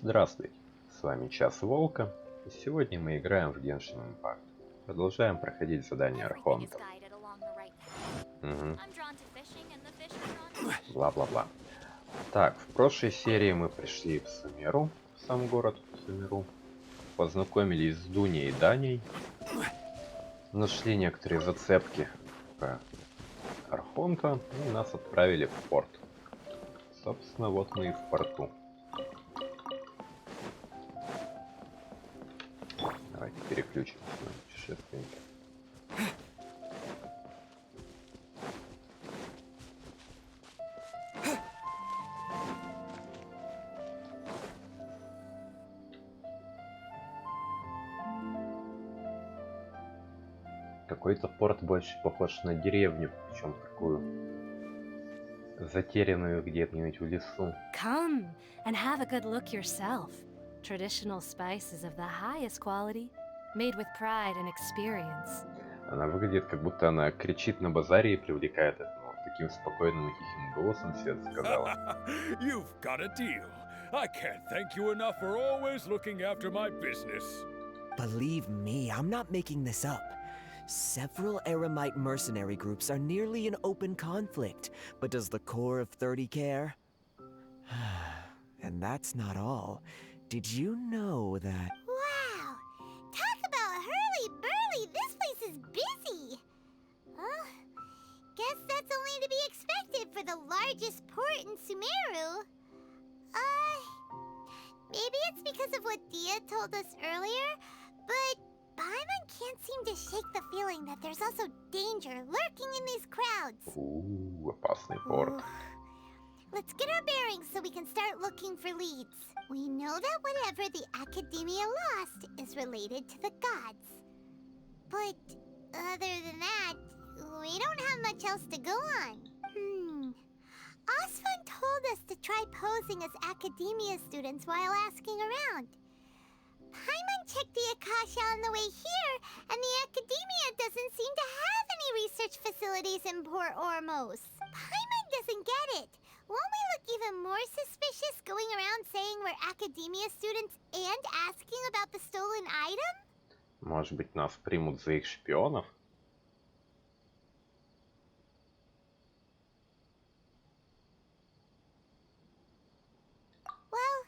Здравствуйте, с вами Час Волка, и сегодня мы играем в Genshin Impact. Продолжаем проходить задание Архонта. Бла-бла-бла. Так, в прошлой серии мы пришли в Сумеру, в сам город Сумеру, познакомились с Дуней и Даней, нашли некоторые зацепки про Архонта и нас отправили в порт. Собственно, вот мы и в порту. Давайте переключимся на путешественника. Какой-то порт больше похож на деревню, причем такую затерянную где-нибудь в лесу. Come and have a good look yourself. Traditional spices of the highest quality, made with pride and experience. Она выглядит, как будто она кричит на базаре и привлекает это. Вот таким спокойным и тихим голосом все это сказала. You've got a deal. I can't thank you enough for always looking after my business. Believe me, I'm not making this up. Several Eremite mercenary groups are nearly in open conflict, but does the core of 30 care? And that's not all. Did you know that... Wow! Talk about hurly-burly! This place is busy! Guess that's only to be expected for the largest port in Sumeru. Maybe it's because of what Dia told us earlier, but Paimon can't seem to shake the feeling that there's also danger lurking in these crowds. Опасный порт. Let's get our bearings so we can start looking for leads. We know that whatever the Academia lost is related to the gods. But other than that, we don't have much else to go on. Osfun told us to try posing as Academia students while asking around. Paimon checked the Akasha on the way here, and the Academia doesn't seem to have any research facilities in Port-Ормос. Paimon doesn't get it. Won't we look even more suspicious going around saying we're Academia students and asking about the stolen item? Может быть, нас примут за их шпионов? Well,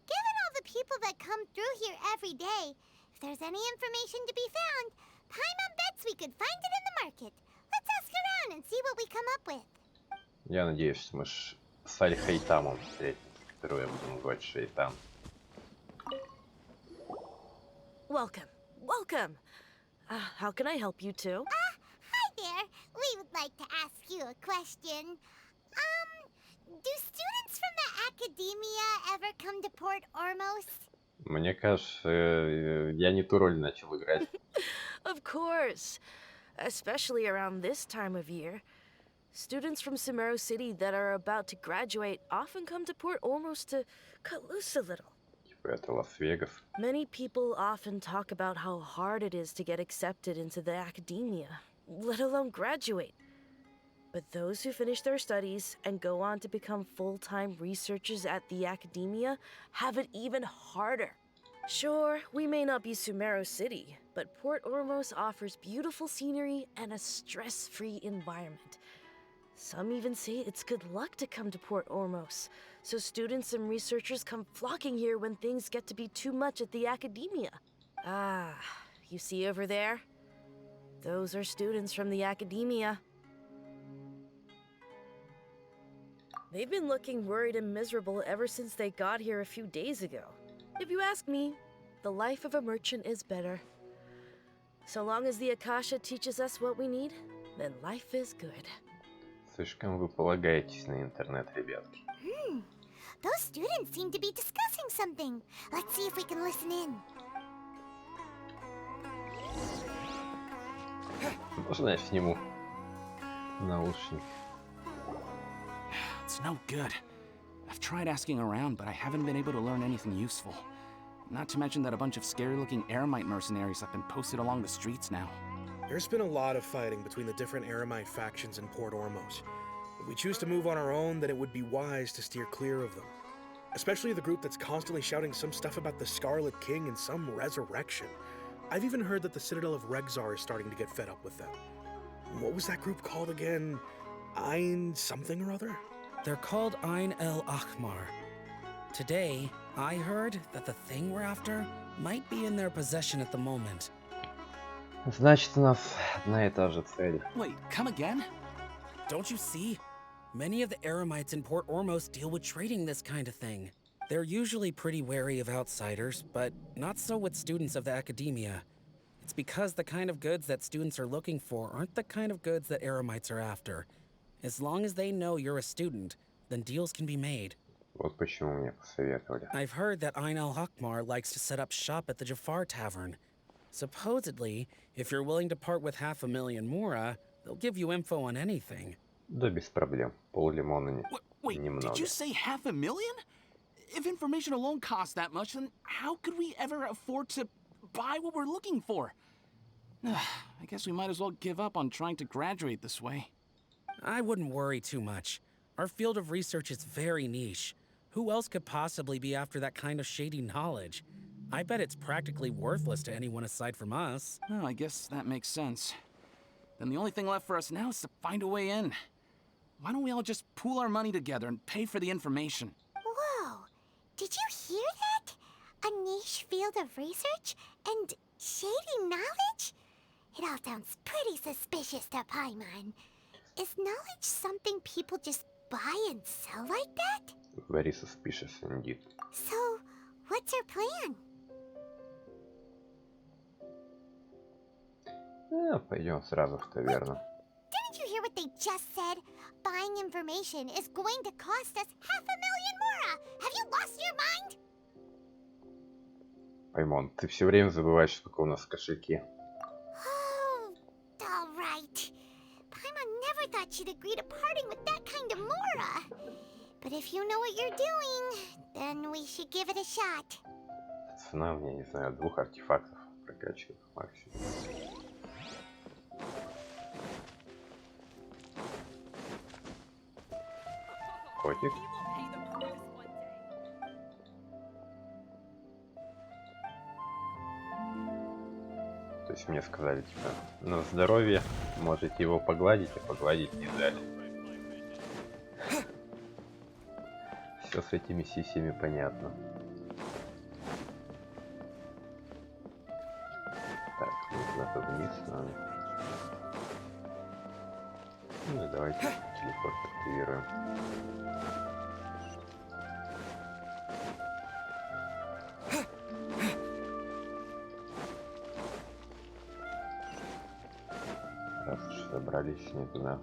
given all the people that come through here every day, if there's any information to be found, Paimon bets we could find it in the market. Let's ask around and see what we come up with. Я надеюсь, что мы с Аль-Хайтамом встретимся, которого я буду называть Шейтан. Welcome, welcome. How can I help you too? Hi there. We would like to ask you a question. Do students from the Academia ever come to Port-Ормос? Мне кажется, я не ту роль начал играть. Of course, especially around this time of year. Students from Sumeru City that are about to graduate often come to Port-Ормos to cut loose a little. Типа это Лас-Вегас. Many people often talk about how hard it is to get accepted into the academia, let alone graduate. But those who finish their studies and go on to become full-time researchers at the academia have it even harder. Sure, we may not be Sumeru City, but Port-Ормos offers beautiful scenery and a stress-free environment. Some even say it's good luck to come to Port-Ормos, so students and researchers come flocking here when things get to be too much at the academia. You see over there? Those are students from the academia. They've been looking worried and miserable ever since they got here a few days ago. If you ask me, the life of a merchant is better. So long as the Akasha teaches us what we need, then life is good. Слишком вы полагаетесь на интернет, ребятки. Those students seem to be discussing something. Let's see if we can listen in. Можно я сниму наушники? It's no good. I've tried asking around, but I haven't been able to learn anything useful. Not to mention that a bunch of scary-looking Eremite mercenaries have been posted along the streets now. There's been a lot of fighting between the different Eremite factions in Port-Ормос. If we choose to move on our own, then it would be wise to steer clear of them. Especially the group that's constantly shouting some stuff about the Scarlet King and some resurrection. I've even heard that the Citadel of Regzar is starting to get fed up with them. What was that group called again? Ein something or other? They're called Ein El Akhmar. Today, I heard that the thing we're after might be in their possession at the moment. Значит, у нас одна и та же цель. Wait, come again? Don't you see? Many of the Eremites in Port-Ормос deal with trading this kind of thing. They're usually pretty wary of outsiders, but not so with students of the academia. It's because the kind of goods that students are looking for aren't the kind of goods that Eremites are after. As long as they know you're a student, then deals can be made. Вот почему мне посоветовали. I've heard that Ein al-Hakmar likes to set up shop at the Jafar Tavern. Supposedly, if you're willing to part with 500,000 mora, they'll give you info on anything. Да без проблем. Пол-лимона Wait, немного. did you say 500,000? If information alone costs that much, then how could we ever afford to buy what we're looking for? I guess we might as well give up on trying to graduate this way. I wouldn't worry too much. Our field of research is very niche. Who else could possibly be after that kind of shady knowledge? I bet it's practically worthless to anyone aside from us. Oh, I guess that makes sense. Then the only thing left for us now is to find a way in. Why don't we all just pool our money together and pay for the information? Whoa! Did you hear that? A niche field of research and shady knowledge? It all sounds pretty suspicious to Paimon. Is knowledge something people just buy and sell like that? Very suspicious indeed. So, what's our plan? Пойдем сразу в таверну. Didn't you hear what they just said? Buying information is going to cost us 500,000 mora! Have you lost your mind? Паймон, ты все время забываешь, сколько у нас в кошельке. Oh, all right. Paimon never thought she'd agree to parting with that kind of mora. But if you know what you're doing, then we should give it a shot. Цена мне, не знаю, 2 артефактов прокачивает максимум. Котик. То есть мне сказали, типа, на здоровье можете его погладить, а погладить не дали. Все с этими сисями понятно. Так, куда-то вниз надо. Ну и давайте телепорт активируем. Раз уж забрались не туда.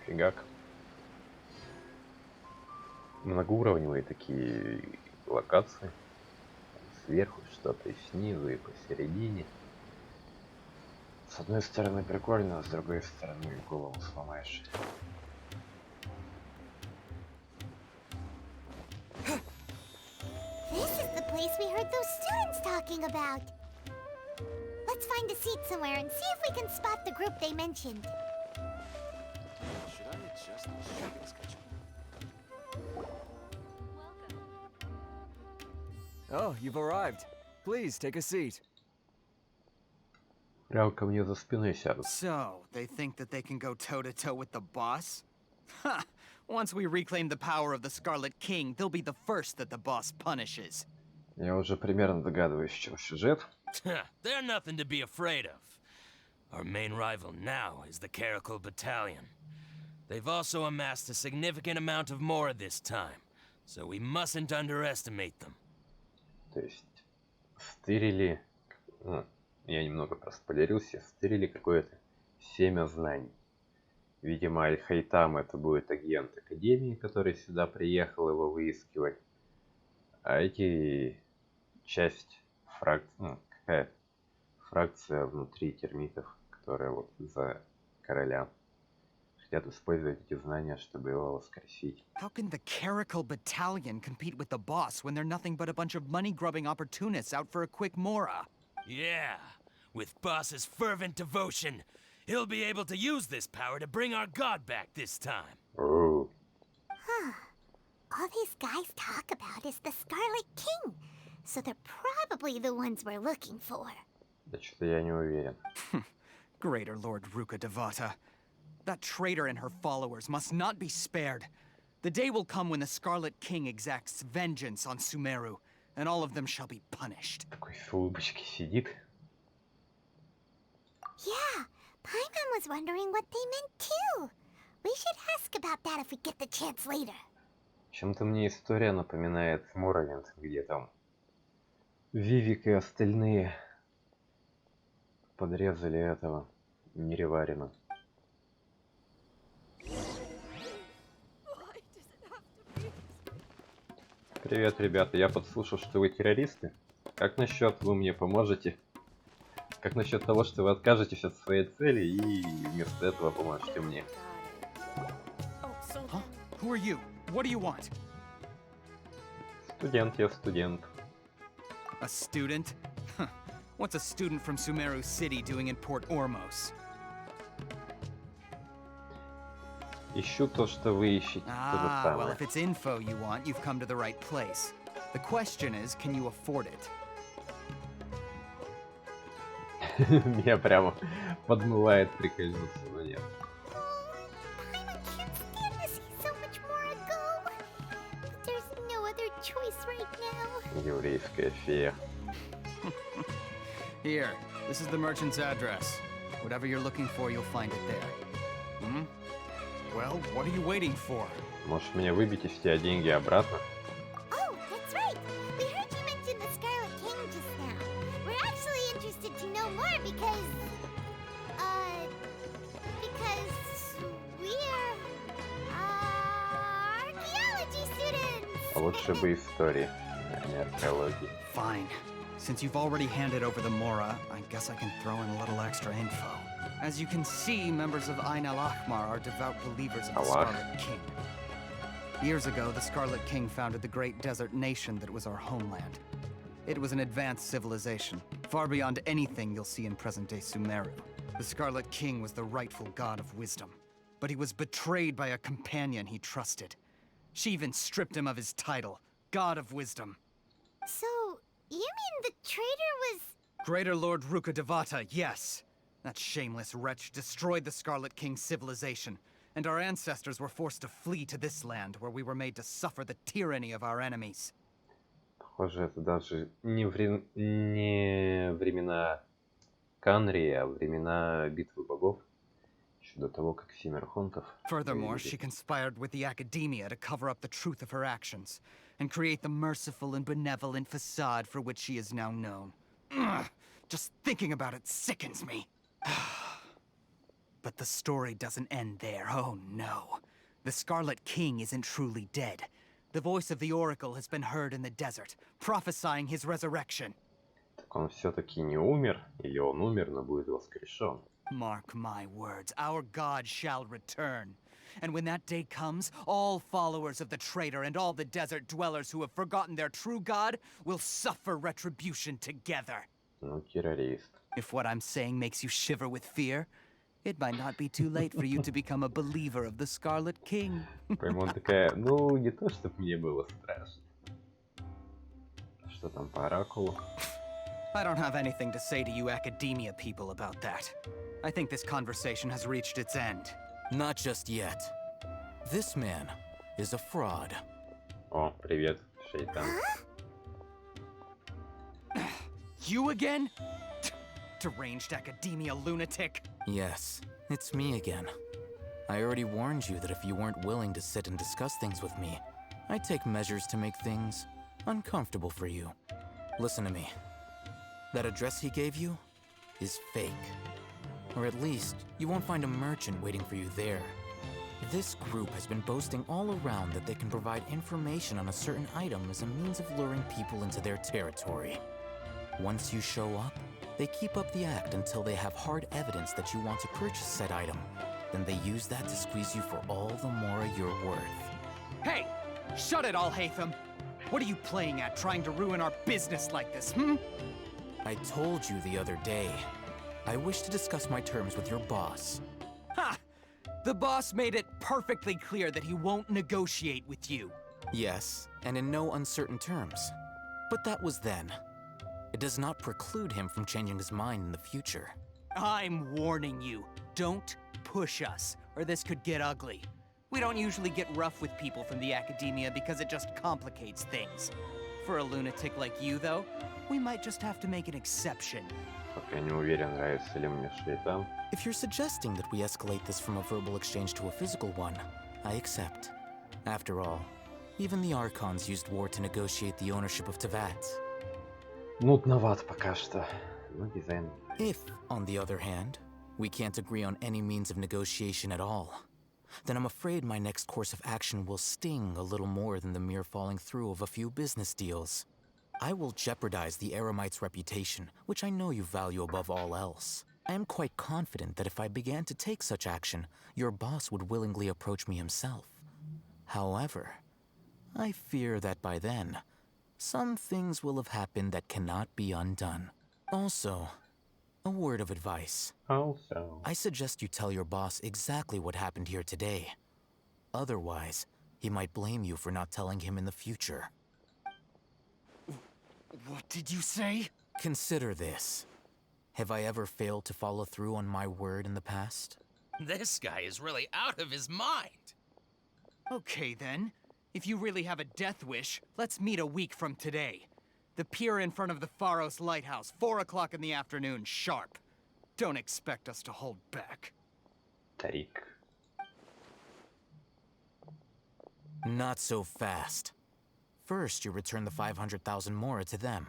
Фигак. Многоуровневые такие локации. Сверху что-то, и снизу, и посередине. С одной стороны прикольно, а с другой стороны голову сломаешь. This is the place we heard those students talking about. Let's find a seat somewhere and see if we can spot the group they mentioned. Should I adjust the shipping schedule? Oh, you've arrived. Please take a seat. Прям ко мне за спиной сядут. So, they think that they can go toe-to-toe with the boss? Ha! Once we reclaim the power of the Scarlet King, they'll be the first that the boss punishes. Я уже примерно догадываюсь, в чем сюжет. They're nothing to be afraid of. Our main rival now is the Caracal Battalion. They've also amassed a significant amount of more this time, so we mustn't underestimate them. То есть стырили, ну, я немного проспойлерился, стырили какое-то семя знаний. Видимо, Аль-Хайтам это будет агент Академии, который сюда приехал его выискивать. А эти часть какая фракция внутри термитов, которая вот за короля. Хотят использовать эти знания, чтобы его воскресить. How can the Caracal Battalion compete with the boss when they're nothing but a bunch of money-grubbing opportunists out for a quick mora? Yeah, with Boss's fervent devotion, he'll be able to use this power to bring our god back this time. Оу. Huh. All these guys talk about is the Scarlet King, so they're probably the ones we're looking for. Да что-то я не уверен. Greater Lord Ruka Devata. That traitor and her followers must not be spared. The day will come when the Scarlet King exacts vengeance on Sumeru, and all of them shall be punished. Такой с улыбочки сидит. Yeah, Paimon was wondering what they meant too. We should ask about that if we get the chance later. Чем-то мне история напоминает Моровинд, где там Вивик и остальные подрезали этого Нереварина. Привет, ребята. Я подслушал, что вы террористы. Как насчет вы мне поможете? Как насчет того, что вы откажетесь от своей цели и вместо этого поможете мне? Huh? Who are you? What do you want? Студент, я студент. A student? Huh. What's a student from Sumeru City doing in Port-Ормос? Ищу то, что вы ищете. То же Ah, well, самое. if it's info you want, you've come to the right place. The question is, can you afford it? Меня прямо подмывает прикольнуться, но нет. Paimon can't stand to see so much more ago. But there's no other choice right now. Еврейская фея. Here, this is the merchant's address. Whatever you're looking for, you'll find it there. Hmm? Well, what are you waiting for? Может мне выбить из тебя деньги обратно? Oh, that's right. We heard you mention the Scarlet King just now. We're actually interested to know more because we're archaeology students. Лучше бы истории, а не археологии. Fine. Since you've already handed over the Mora, I guess I can throw in a little extra info. As you can see, members of Ain al-Ahmar are devout believers of the Allah. Scarlet King. Years ago, the Scarlet King founded the great desert nation that was our homeland. It was an advanced civilization, far beyond anything you'll see in present-day Sumeru. The Scarlet King was the rightful god of wisdom, but he was betrayed by a companion he trusted. She even stripped him of his title, God of Wisdom. So, you mean the traitor was... Greater Lord Ruka Devata, yes. That shameless wretch destroyed the Scarlet King's civilization, and our ancestors were forced to flee to this land where we were made to suffer the tyranny of our enemies. Похоже, это даже не времена Канрии, а времена битвы богов. Еще до того, как 7 архонтов Furthermore, she появились. conspired with the Academia to cover up the truth of her actions, and create the merciful and benevolent facade for which she is now known. Ugh, just thinking about it sickens me. But the story doesn't end there, oh no. The Scarlet King isn't truly dead. The voice of the Oracle has been heard in the desert, prophesying his resurrection. Так он все-таки не умер, или он умер, но будет воскрешен. Mark my words, our God shall return. And when that day comes, all followers of the traitor and all the desert dwellers who have forgotten their true God will suffer retribution together. Ну, террорист. If what I'm saying makes you shiver with fear, it might not be too late for you to become a believer of the Scarlet King. Прям он такая, ну, не то, чтобы мне было страшно. Что там по оракулу? I don't have anything to say to you Academia people about that. I think this conversation has reached its end. Not just yet. This man is a fraud. О, привет, шейтан. You again? Deranged Academia lunatic. Yes, it's me again. I already warned you that if you weren't willing to sit and discuss things with me, I'd take measures to make things uncomfortable for you. Listen to me. That address he gave you is fake. Or at least, you won't find a merchant waiting for you there. This group has been boasting all around that they can provide information on a certain item as a means of luring people into their territory. Once you show up, they keep up the act until they have hard evidence that you want to purchase said item. Then they use that to squeeze you for all the more you're worth. Hey! Shut it, Al-Haytham! What are you playing at, trying to ruin our business like this, hmm? I told you the other day. I wish to discuss my terms with your boss. Ha! The boss made it perfectly clear that he won't negotiate with you. Yes, and in no uncertain terms. But that was then. It does not preclude him from changing his mind in the future. I'm warning you, don't push us, or this could get ugly. We don't usually get rough with people from the academia because it just complicates things. For a lunatic like you, though, we might just have to make an exception. Пока не уверен, нравится ли мне шлейфа. If you're suggesting that we escalate this from a verbal exchange to a physical one, I accept. After all, even the Archons used war to negotiate the ownership of Teyvat. Нудноват пока что. Но дизайн. If, on the other hand, we can't agree on any means of negotiation at all, then I'm afraid my next course of action will sting a little more than the mere falling through of a few business deals. I will jeopardize the Eremite's reputation, which I know you value above all else. I am quite confident that if I began to take such action, your boss would willingly approach me himself. However, I fear that by then, some things will have happened that cannot be undone. Also, a word of advice. Also. I suggest you tell your boss exactly what happened here today. Otherwise, he might blame you for not telling him in the future. What did you say? Consider this. Have I ever failed to follow through on my word in the past? This guy is really out of his mind. Okay then. If you really have a death wish, let's meet a week from today. The pier in front of the Pharos Lighthouse, 4 o'clock in the afternoon, sharp. Don't expect us to hold back. Тарик. Not so fast. First, you return the 500,000 mora to them.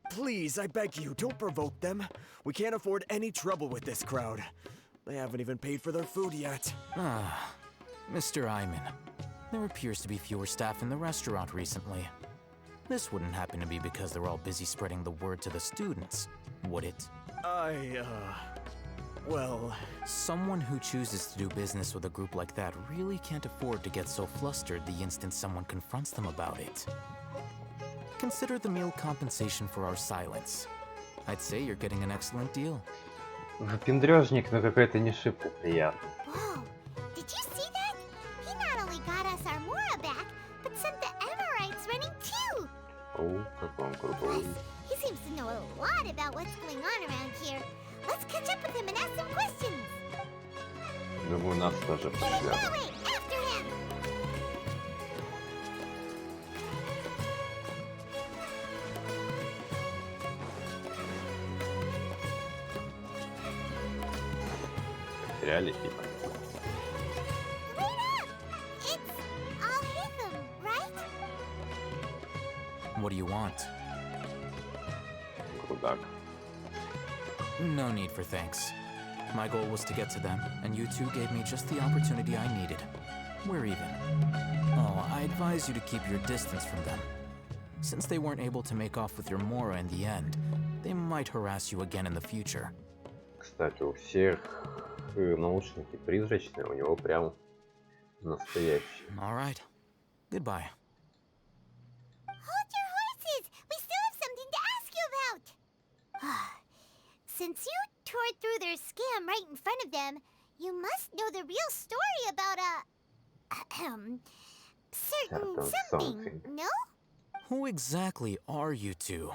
Please, I beg you, don't provoke them. We can't afford any trouble with this crowd. They haven't even paid for their food yet. Ah, Mr. Iman. There appears to be fewer staff in the restaurant recently. This wouldn't happen to be because they're all busy spreading the word to the students, would it? Well... Someone who chooses to do business with a group like that really can't afford to get so flustered the instant someone confronts them about it. Consider the meal compensation for our silence. I'd say you're getting an excellent deal. Выпендрежник, но какой-то не шибко приятный. Whoa! Did you see that? He not only got us our Mora back, but sent the Emirites running too! О, какой он крутой. He seems to know a lot about what's going on around here. Let's catch up with him and ask some questions. Думаю, нас тоже That пошлят. way, after him! Теряли типа. Wait up! It's Al-Hitham, right? What do you want? Крудак. No need for thanks. My goal was to get to them, and you two gave me just the opportunity I needed. We're even. Oh, I advise you to keep your distance from them. Since they weren't able to make off with your Mora in the end, they might harass you again in the future. Кстати, у всех наушники призрачные, у него прям настоящие. All right. Goodbye. Hold your horses! We still have something to ask you about! Since you tore through their scam right in front of them, you must know the real story about certain something, no? Who exactly are you two?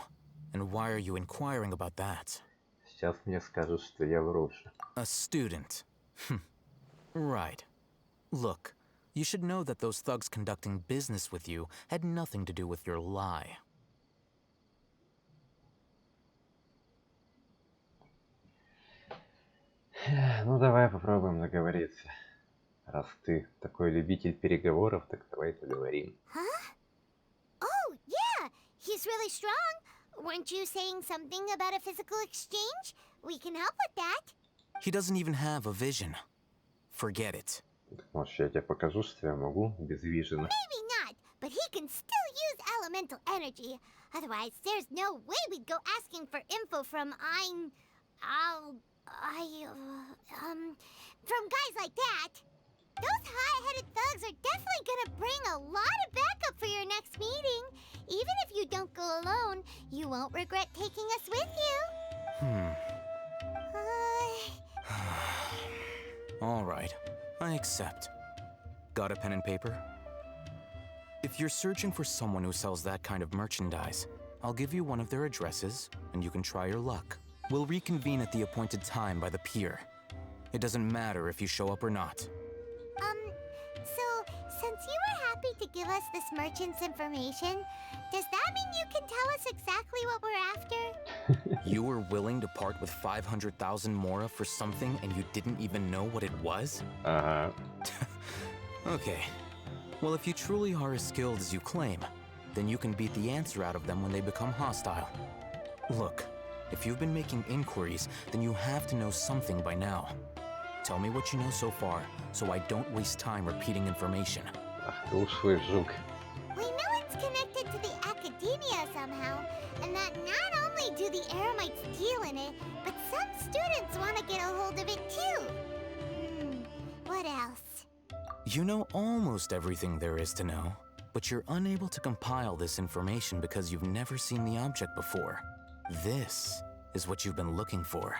And why are you inquiring about that? Сейчас мне скажут, что я вру. A student. Right. Look, you should know that those thugs conducting business with you had nothing to do with your lie. Ну давай попробуем договориться. Раз ты такой любитель переговоров, так давай поговорим. Huh? Oh, yeah! He's really strong. Weren't you saying something about a physical exchange? We can help with that. He doesn't even have a vision. Forget it. Может, я тебе покажу, что я могу без вижена. Maybe not, but he can still use elemental energy. Otherwise, there's no way we'd go asking for info from from guys like that. Those hot-headed thugs are definitely gonna bring a lot of backup for your next meeting. Even if you don't go alone, you won't regret taking us with you. All right, I accept. Got a pen and paper? If you're searching for someone who sells that kind of merchandise, I'll give you one of their addresses, and you can try your luck. We'll reconvene at the appointed time by the pier. It doesn't matter if you show up or not. So, since you were happy to give us this merchant's information, does that mean you can tell us exactly what we're after? You were willing to part with 500,000 mora for something and you didn't even know what it was? Ага. Okay. Well, if you truly are as skilled as you claim, then you can beat the answer out of them when they become hostile. Look, if you've been making inquiries, then you have to know something by now. Tell me what you know so far, so I don't waste time repeating information. Ах ты ушлый жук. We know it's connected to the academia somehow, and that not only do the Eremites deal in it, but some students want to get a hold of it too. What else? You know almost everything there is to know, but you're unable to compile this information because you've never seen the object before. This is what you've been looking for.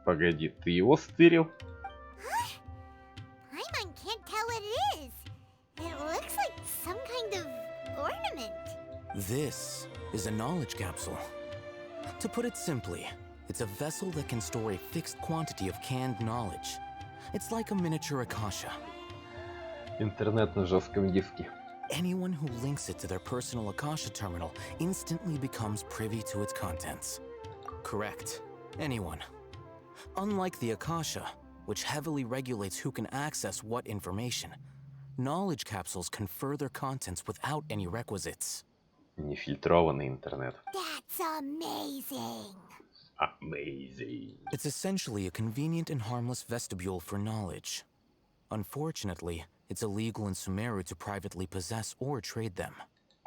Погоди, ты его стырил? Paimon can't tell what it is. It looks like some kind of ornament. This is a knowledge capsule. To put it simply, it's a vessel that can store a fixed quantity of canned knowledge. It's like a miniature Akasha. Интернет на жестком диске. Anyone who links it to their personal Akasha terminal instantly becomes privy to its contents. Correct. Anyone. Unlike the Akasha, which heavily regulates who can access what information, knowledge capsules confer their contents without any requisites. Нефильтрованный интернет. That's amazing. Amazing. It's essentially a convenient and harmless vestibule for knowledge. Unfortunately, it's illegal in Sumeru to privately possess or trade them.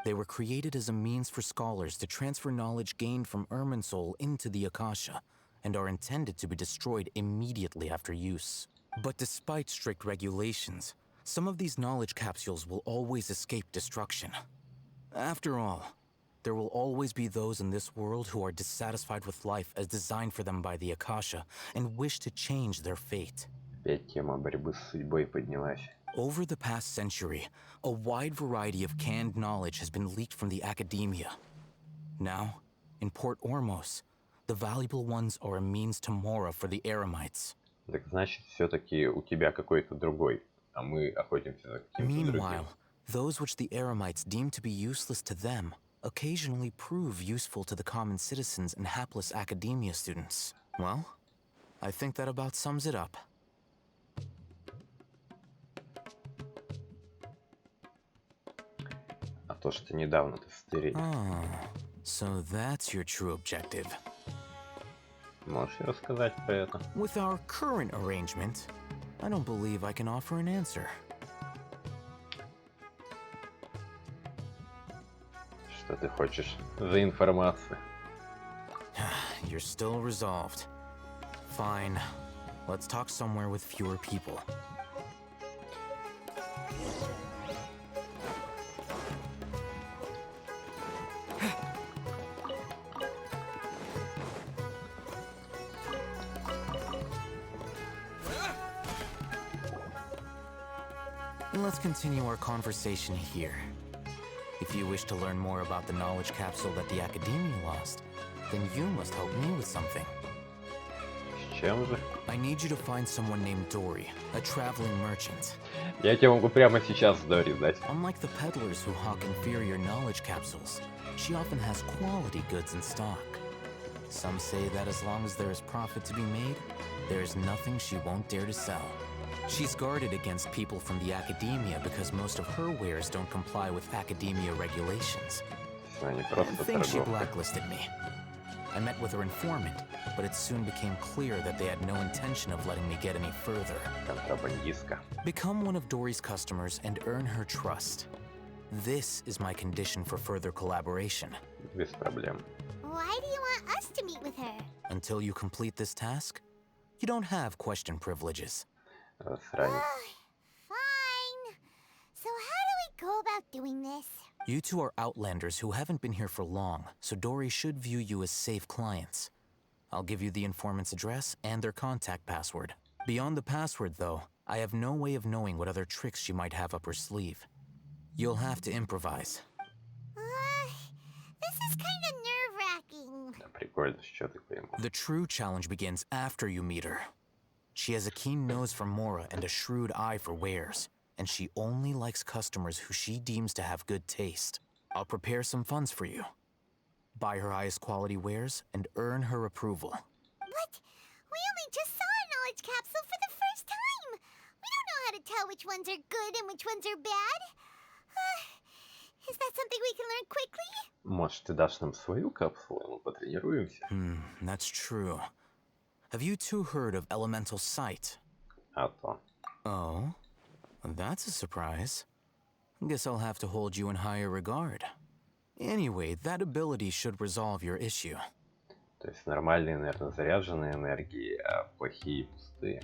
They were created as a means for scholars to transfer knowledge gained from Irminsul into the Akasha, and are intended to be destroyed immediately after use. But despite strict regulations, some of these knowledge capsules will always escape destruction. After all, there will always be those in this world who are dissatisfied with life as designed for them by the Akasha and wish to change their fate. Опять тема борьбы с судьбой поднялась. Over the past century, a wide variety of canned knowledge has been leaked from the academia. Now, in Port-Ормос, the valuable ones are a means to mora for the Eremites. Так значит, все-таки у тебя какой-то другой, а мы охотимся за каким-то другим. Meanwhile, those which the Eremites deem to be useless to them occasionally prove useful to the common citizens and hapless academia students. Well, I think that about sums it up. А то, что недавно ты стырил. Ah, so that's your true objective. Можешь рассказать про это? With our current arrangement, I don't believe I can offer an answer. Что ты хочешь за информацию? You're still resolved. Fine. Let's talk somewhere with fewer people. Let's continue our conversation here. If you wish to learn more about the knowledge capsule that the Academia lost, then you must help me with something. С чем же? I need you to find someone named Dory, a traveling merchant. Я тебе могу прямо сейчас Дори дать. Unlike the peddlers who hawk inferior knowledge capsules, she often has quality goods in stock. Some say that as long as there is profit to be made, there is nothing she won't dare to sell. She's guarded against people from the Academia because most of her wares don't comply with Academia regulations. Она не I просто think she торговка. blacklisted me. I met with her informant, but it soon became clear that they had no intention of letting me get any further. Контрабандистка. Become one of Dory's customers and earn her trust. This is my condition for further collaboration. Без проблем. Why do you want us to meet with her? Until you complete this task, you don't have question privileges. Засранец. go about doing this? You two are outlanders who haven't been here for long, so Dory should view you as safe clients. I'll give you the informant's address and their contact password. Beyond the password, though, I have no way of knowing what other tricks she might have up her sleeve. You'll have to improvise. This is kind of nerve-wracking. Да, прикольно, что ты пойму. The true challenge begins after you meet her. She has a keen nose for Mora and a shrewd eye for wares, and she only likes customers who she deems to have good taste. I'll prepare some funds for you. Buy her highest quality wares and earn her approval. But we only just saw a knowledge capsule for the first time. We don't know how to tell which ones are good and which ones are bad. Is that something we can learn quickly? Может, ты дашь нам свою капсулу, и мы потренируемся? That's true. Have you two heard of elemental sight? А то. Oh? That's a surprise. Guess I'll have to hold you in higher regard. Anyway, that ability should resolve your issue. То есть нормальные, наверное, заряженные энергии, а плохие пустые.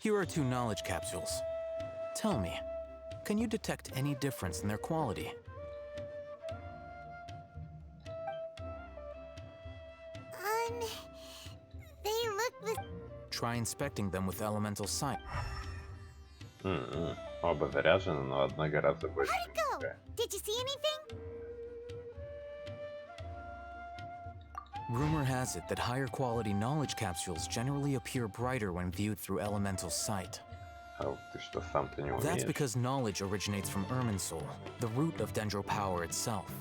Here are 2 knowledge capsules. Tell me, can you detect any difference in their quality? They look the... Try inspecting them with elemental sight. Оба заряжены, но одна гораздо больше. How'd it go? Did you see anything? Rumor has it that higher quality knowledge capsules generally appear brighter when viewed through elemental sight. А ты что, сам-то не That's умеешь? because knowledge originates from Irminsul, the root of Dendro power itself.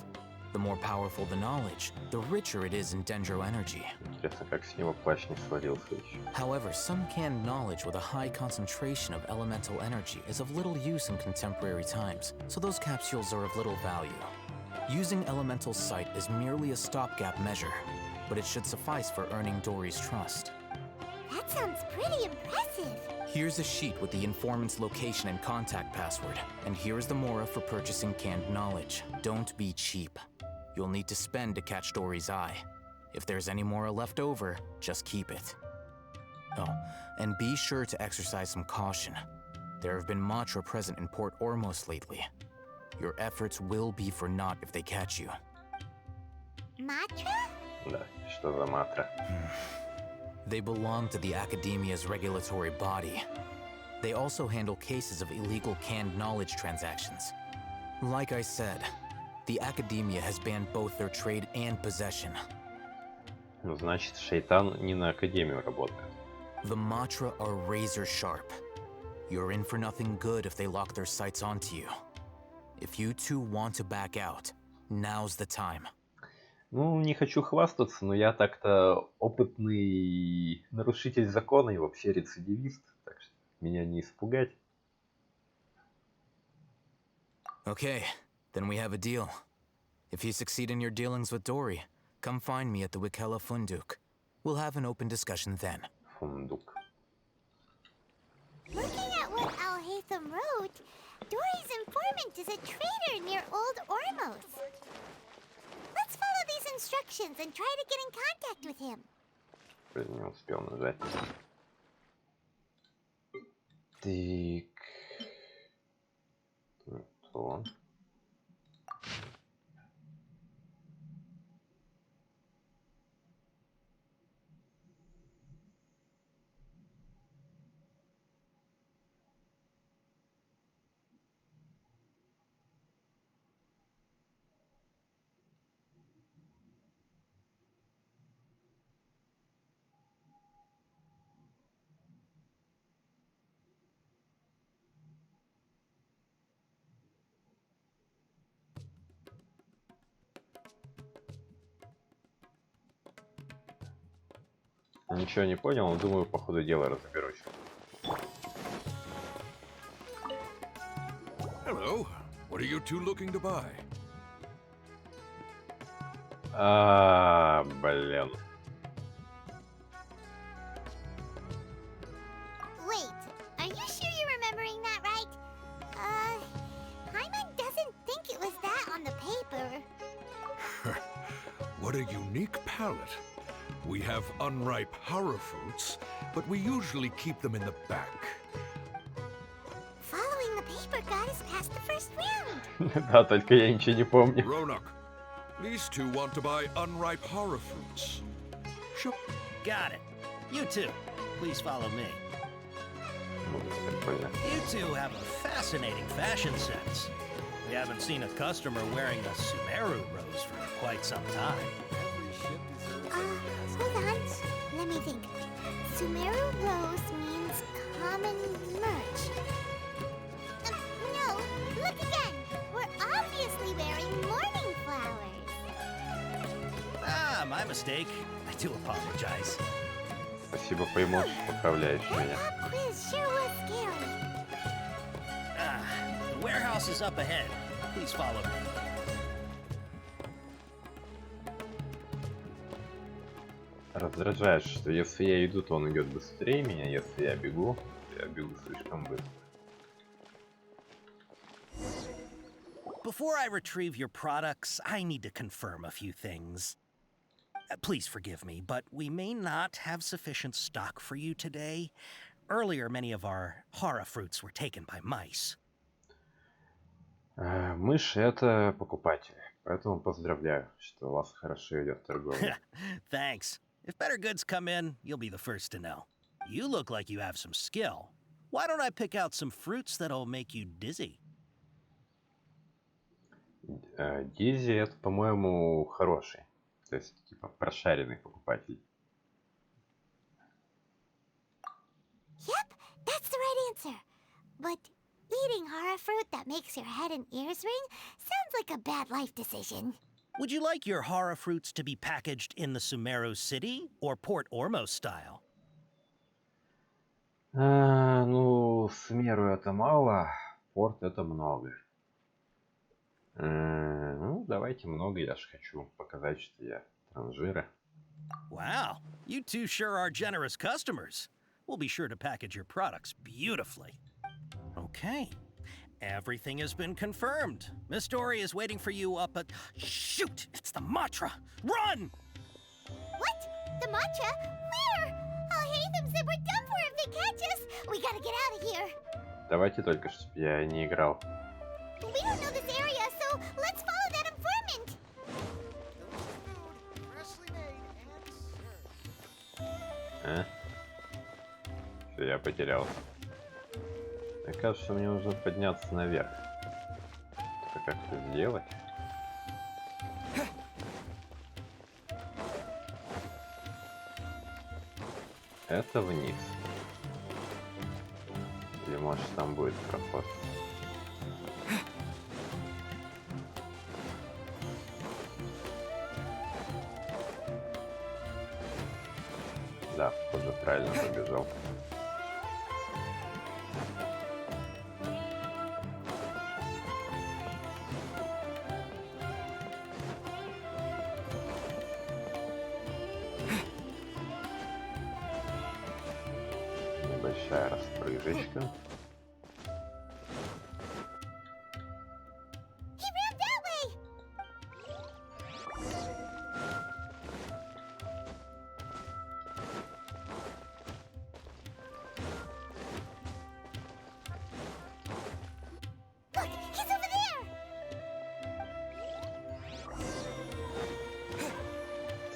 The more powerful the knowledge, the richer it is in Dendro energy. Интересно, как с него плащ не свалился еще. However, some canned knowledge with a high concentration of elemental energy is of little use in contemporary times, so those capsules are of little value. Using elemental sight is merely a stopgap measure, but it should suffice for earning Dory's trust. That sounds pretty impressive. Here's a sheet with the informant's location and contact password, and here's the mora for purchasing canned knowledge. Don't be cheap. You'll need to spend to catch Dory's eye. If there's any mora left over, just keep it. Oh, and be sure to exercise some caution. There have been Matra present in Port-Ормос lately. Your efforts will be for naught if they catch you. Matra? Да, что за матра? They belong to the Academia's regulatory body. They also handle cases of illegal canned knowledge transactions. Like I said, the Academia has banned both their trade and possession. Ну, значит, шайтан не на Академию работает. The Matra are razor sharp. You're in for nothing good if they lock their sights onto you. If you two want to back out, now's the time. Ну, не хочу хвастаться, но я так-то опытный нарушитель закона и вообще рецидивист, так что меня не испугать. Okay, then we have a deal. If you succeed in your dealings with Dory, come find me at the Wikela Funduk. We'll have an open discussion then. Фундук. Looking at what Al-Haytham wrote, Dory's informant is a trader near Old Ormos. Let's follow these instructions and try to get in contact with him. Блин, не успел нажать. Так. То. Ничего не понял, но думаю, по ходу дела разберусь. Hello. What are you two looking to buy? Блин. Wait, are you sure you're remembering that right? Hyman doesn't think it was that on the paper. What a unique palette. We have unripe horror fruits, but we usually keep them in the back. Following the paper got us past the first round. Да, только я ничего не помню. Ronak, these two want to buy unripe horror fruits. Sure. Got it. You two, please follow me. Прикольно. You two have a fascinating fashion sense. We haven't seen a customer wearing a Sumeru rose for quite some time. Hold on. Let me think. Sumeru Rose means common merch. No, look again. We're obviously wearing morning flowers. Ah, my mistake. I do apologize. Спасибо, Поймош, поправляешь меня. That quiz sure was scary. Ah, the warehouse is up ahead. Please follow me. Раздражает, что если я иду, то он идет быстрее меня, если я бегу слишком быстро. Before I retrieve your products, I need to confirm a few things. Please forgive me, but we may not have sufficient stock for you today. Earlier, many of our hara fruits were taken by mice. Мыши — это покупатели, поэтому поздравляю, что у вас хорошо идет торговля. Thanks. If better goods come in, you'll be the first to know. You look like you have some skill. Why don't I pick out some fruits that'll make you dizzy? Дизи — это, по-моему, хороший, то есть типа прошаренный покупатель. Yep, that's the right answer. But eating horror fruit that makes your head and ears ring sounds like a bad life decision. Would you like your hara fruits to be packaged in the Sumeru City or Port-Ормос style? Ну, Смеру это мало, порт это много. Ну, давайте много, я ж хочу показать, что я транжира. Wow, you two sure are generous customers. We'll be sure to package your products beautifully. Okay, everything has been confirmed. Miss Dory is waiting for you up at... Shoot, it's the Matra! Run! What? The mantra? Where? I'll hate them said we're done for if they catch us. We gotta get out of here. Давайте только, чтобы я не играл. We don't know this area, so let's follow that informant. Всё, я потерялся. Мне кажется, мне нужно подняться наверх. Это как это сделать? Это вниз. Или может там будет проход? Да, похоже, правильно побежал. Небольшая распрыжечка. He ran that way. Look, he's over there.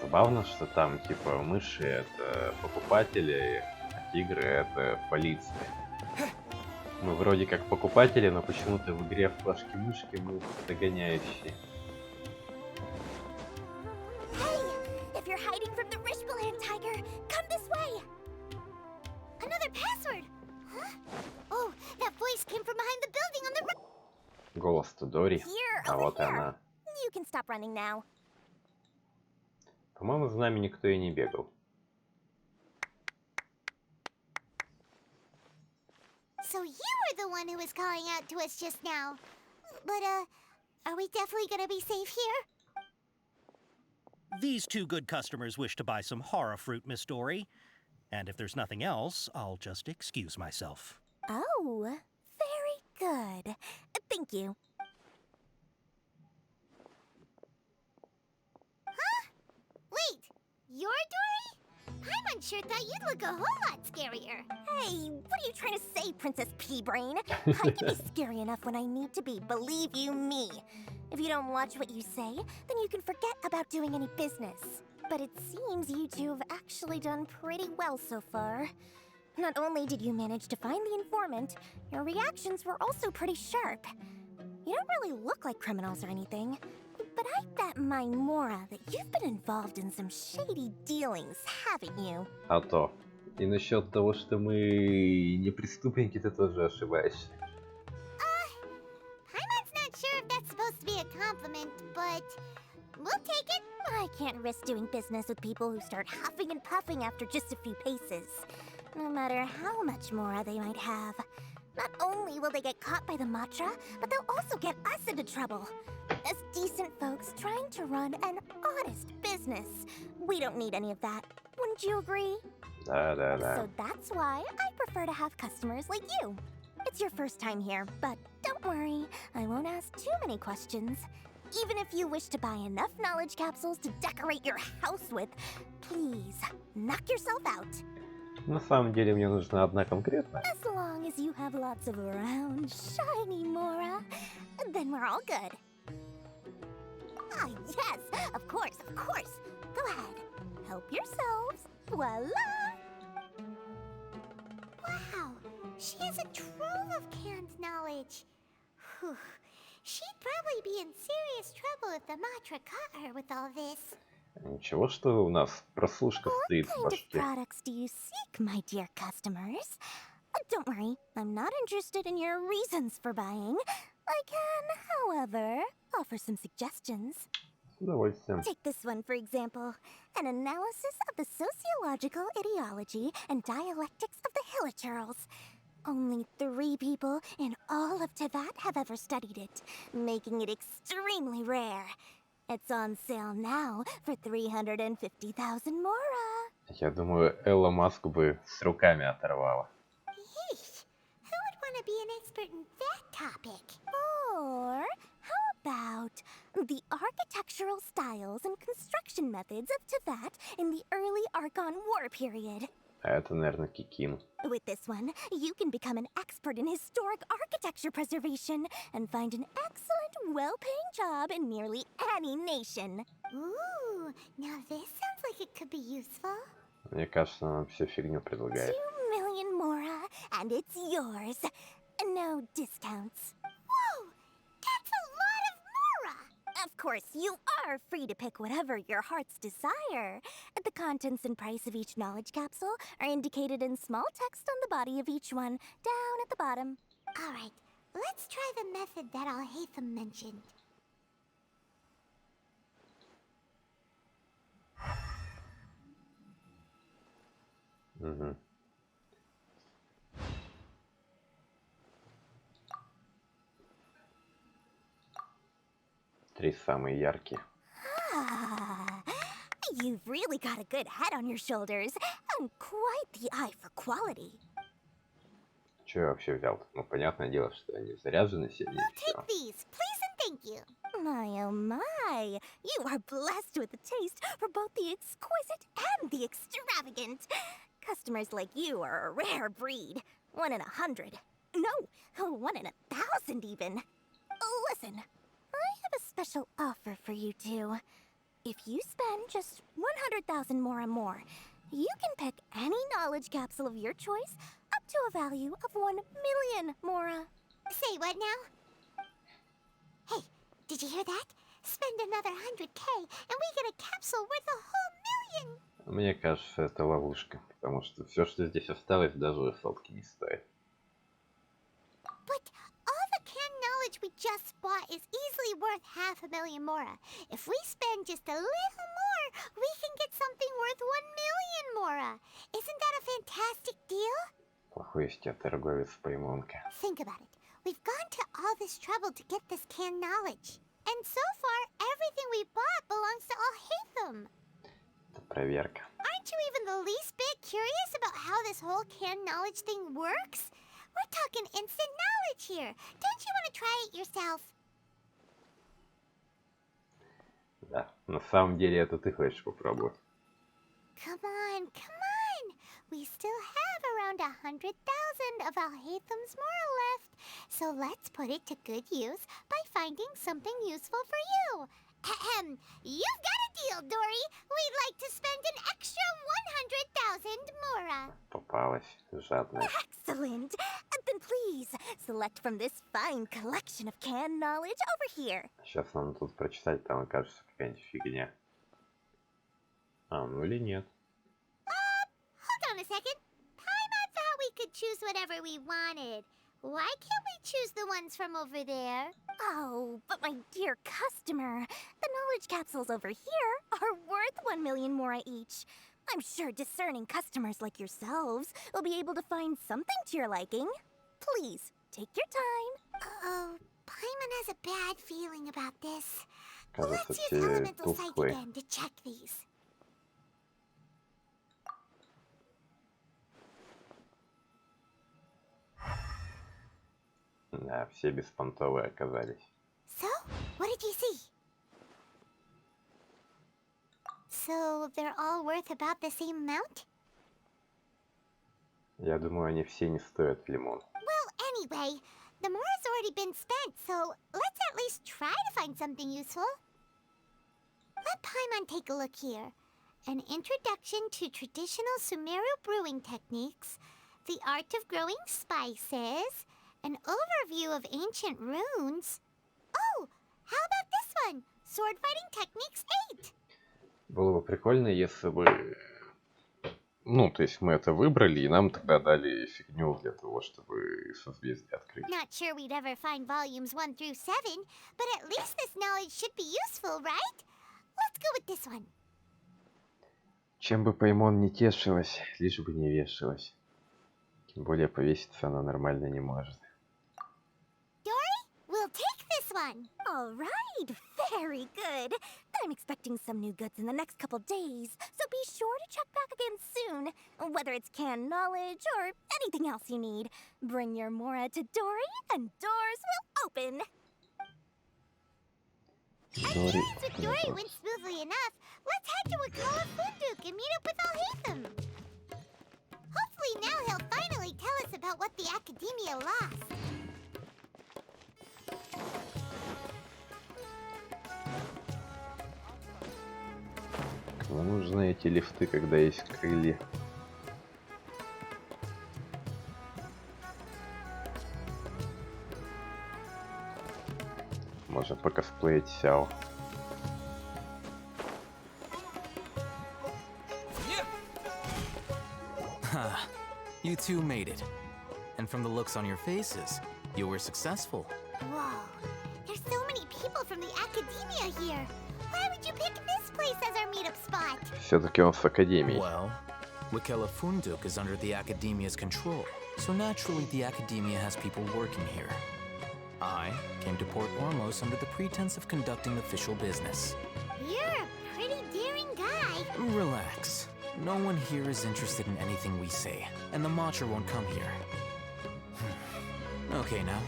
Забавно, что там типа мыши это покупатели, а тигры это полиция. Мы вроде как покупатели, но почему-то в игре флажки-мышки мы догоняющие. Hey, if you're hiding from the Rishbaland tiger, come this way. Another password. Huh? Oh, that voice came from behind the building on the right. Голос Тудори, Here, а over вот и here. она. You can stop running now. По-моему, за нами никто и не бегал. So you were the one who was calling out to us just now. But, are we definitely gonna be safe here? These two good customers wish to buy some hara fruit, Miss Dory. And if there's nothing else, I'll just excuse myself. Oh, very good. Thank you. Huh? Wait, you're Dory? sure thought you'd look a whole lot scarier. Hey, what are you trying to say, Princess Pea-Brain? I can be scary enough when I need to be, believe you me. If you don't watch what you say, then you can forget about doing any business. But it seems you two have actually done pretty well so far. Not only did you manage to find the informant, your reactions were also pretty sharp. You don't really look like criminals or anything, but I bet my Mora that you've been involved in some shady dealings, haven't you? А то. И насчет того, что мы не преступники, ты тоже ошибаешься. Paimon's not sure if that's supposed to be a compliment, but we'll take it. I can't risk doing business with people who start huffing and puffing after just a few paces. No matter how much Mora they might have. Not only will they get caught by the Matra, but they'll also get us into trouble. As decent folks trying to run an honest business. We don't need any of that. Wouldn't you agree? Да. So that's why I prefer to have customers like you. It's your first time here, but don't worry, I won't ask too many questions. Even if you wish to buy enough knowledge capsules to decorate your house with, please, knock yourself out. На самом деле мне нужна одна конкретная. As long as you have lots of round, shiny Mora, then we're all good. Ah, yes, of course. Go ahead. Help yourselves. Voila! Wow, she has a trove of canned knowledge. Whew. She'd probably be in serious trouble if the Matra caught her with all this. Ничего, что у нас прослушка стоит в What kind of башке. products do you seek, my dear customers? Don't worry, I'm not interested in your reasons for buying. I can, however, offer some suggestions. С удовольствием. Take this one, for example. An analysis of the sociological ideology and dialectics of the Hilichurls. Only 3 people in all of Teyvat have ever studied it, making it extremely rare. It's on sale now for 350,000 Mora. Я думаю, Элла Маск бы с руками оторвала. Yeesh, who would want to be an expert in that topic? Or how about the architectural styles and construction methods of Teyvat in the early Archon War period? А это, наверное, Кикин. With this one, you can become an expert in historic architecture preservation and find an excellent, well-paying job in nearly any nation. Ooh, now this sounds like it could be useful. Мне кажется, она всю фигню предлагает. 2 million Mora, and it's yours. No discounts. Whoa, that's a lot of Mora! Of course, you are free to pick whatever your heart's desire. The contents and price of each knowledge capsule are indicated in small text on the body of each one, down at the bottom. All right, let's try the method that Al-Haytham mentioned. Угу. Три самые яркие. Ah, you've really got a good head on your shoulders and quite the eye for quality. Че я вообще взял? Ну, понятное дело, что они заряжены сильнее We'll всего. take these, please and thank you. My oh my, you are blessed with a taste for both the exquisite and the extravagant. Customers like you are a rare breed. 1 in 100. No, 1 in 1,000 even. Listen, I have a special offer for you two. If you spend just 100,000 more, you can pick any knowledge capsule of your choice up to a value of 1 million Mora. Say what now? Hey, did you hear that? Spend another 100K and we get a capsule worth a whole 1,000,000! Мне кажется, это ловушка, потому что все, что здесь осталось, даже сотки не стоит. But all the canned knowledge we just bought is easily worth 500,000 Mora. If we spend just a little more, we can get something worth 1,000,000 Mora. Isn't that a fantastic deal? Плохой из тебя торговец Паймонка. Think about it. We've gone to all this trouble to get this canned knowledge. And so far, everything we bought belongs to Al-Haytham. Это проверка. Aren't you even the least bit curious about how this whole canned knowledge thing works? We're talking instant knowledge here. Don't you want to try it yourself? Да, на самом деле это ты хочешь попробовать. Come on, around 100,000 of Alhaitham's moral left, so let's put it to good use by finding something useful for you. Ahem. You've got a deal, Dory. We'd like to spend an extra 100,000 mora. Попалась, жадная. Excellent. Then please, select from this fine collection of canned knowledge over here. Сейчас надо тут прочитать, там окажется какая-нибудь фигня. А, ну или нет. Hold on a second. Paimon thought we could choose whatever we wanted. Why can't we choose the ones from over there? Oh, but my dear customer, the knowledge capsules over here are worth 1 million mora each. I'm sure discerning customers like yourselves will be able to find something to your liking. Please, take your time. Uh-oh, Paimon has a bad feeling about this. Кажется, Let's use все Elemental Sight тусклые. again to check these. Да, все беспонтовые оказались. So, what did you see? So, they're all worth about the same amount? Я думаю, они все не стоят лимон. Well, anyway, the mora's already been spent, so let's at least try to find something useful. Let Paimon take a look here. An introduction to traditional Sumeru brewing techniques, the art of growing spices, an overview of ancient runes. Oh, how about this one? Sword fighting techniques 8. Было бы прикольно, если бы... Ну, то есть мы это выбрали, и нам тогда дали фигню для того, чтобы созвездие открыть. Not sure we'd ever find volumes 1 through 7, but at least this knowledge should be useful, right? Let's go with this one. Чем бы Паймон не тешилась, лишь бы не вешалась. Тем более повеситься она нормально не может. Dory, we'll take this one. All right, very good. I'm expecting some new goods in the next couple days, so be sure to check back again soon. Whether it's canned knowledge or anything else you need, bring your mora to Dory and doors will open. Дори... With Dory went smoothly enough. Let's head to Wakala Funduk and meet up with Alhaitham. Hopefully now he'll finally tell us about what the Academia lost. Кому нужны эти лифты, когда есть крылья? Можно покосплеить Сяо. You two made it. And from the looks on your faces, you were successful. Whoa, there's so many people from the Academia here. Why would you pick this place as our meetup spot? Все-таки он с Академией. Well, Wakela Funduk is under the Academia's control, so naturally the Academia has people working here. I came to Port-Ормос under the pretense of conducting official business. You're a pretty daring guy. Relax. No one here is interested in anything we say, and the Matcha won't come here. Okay, now,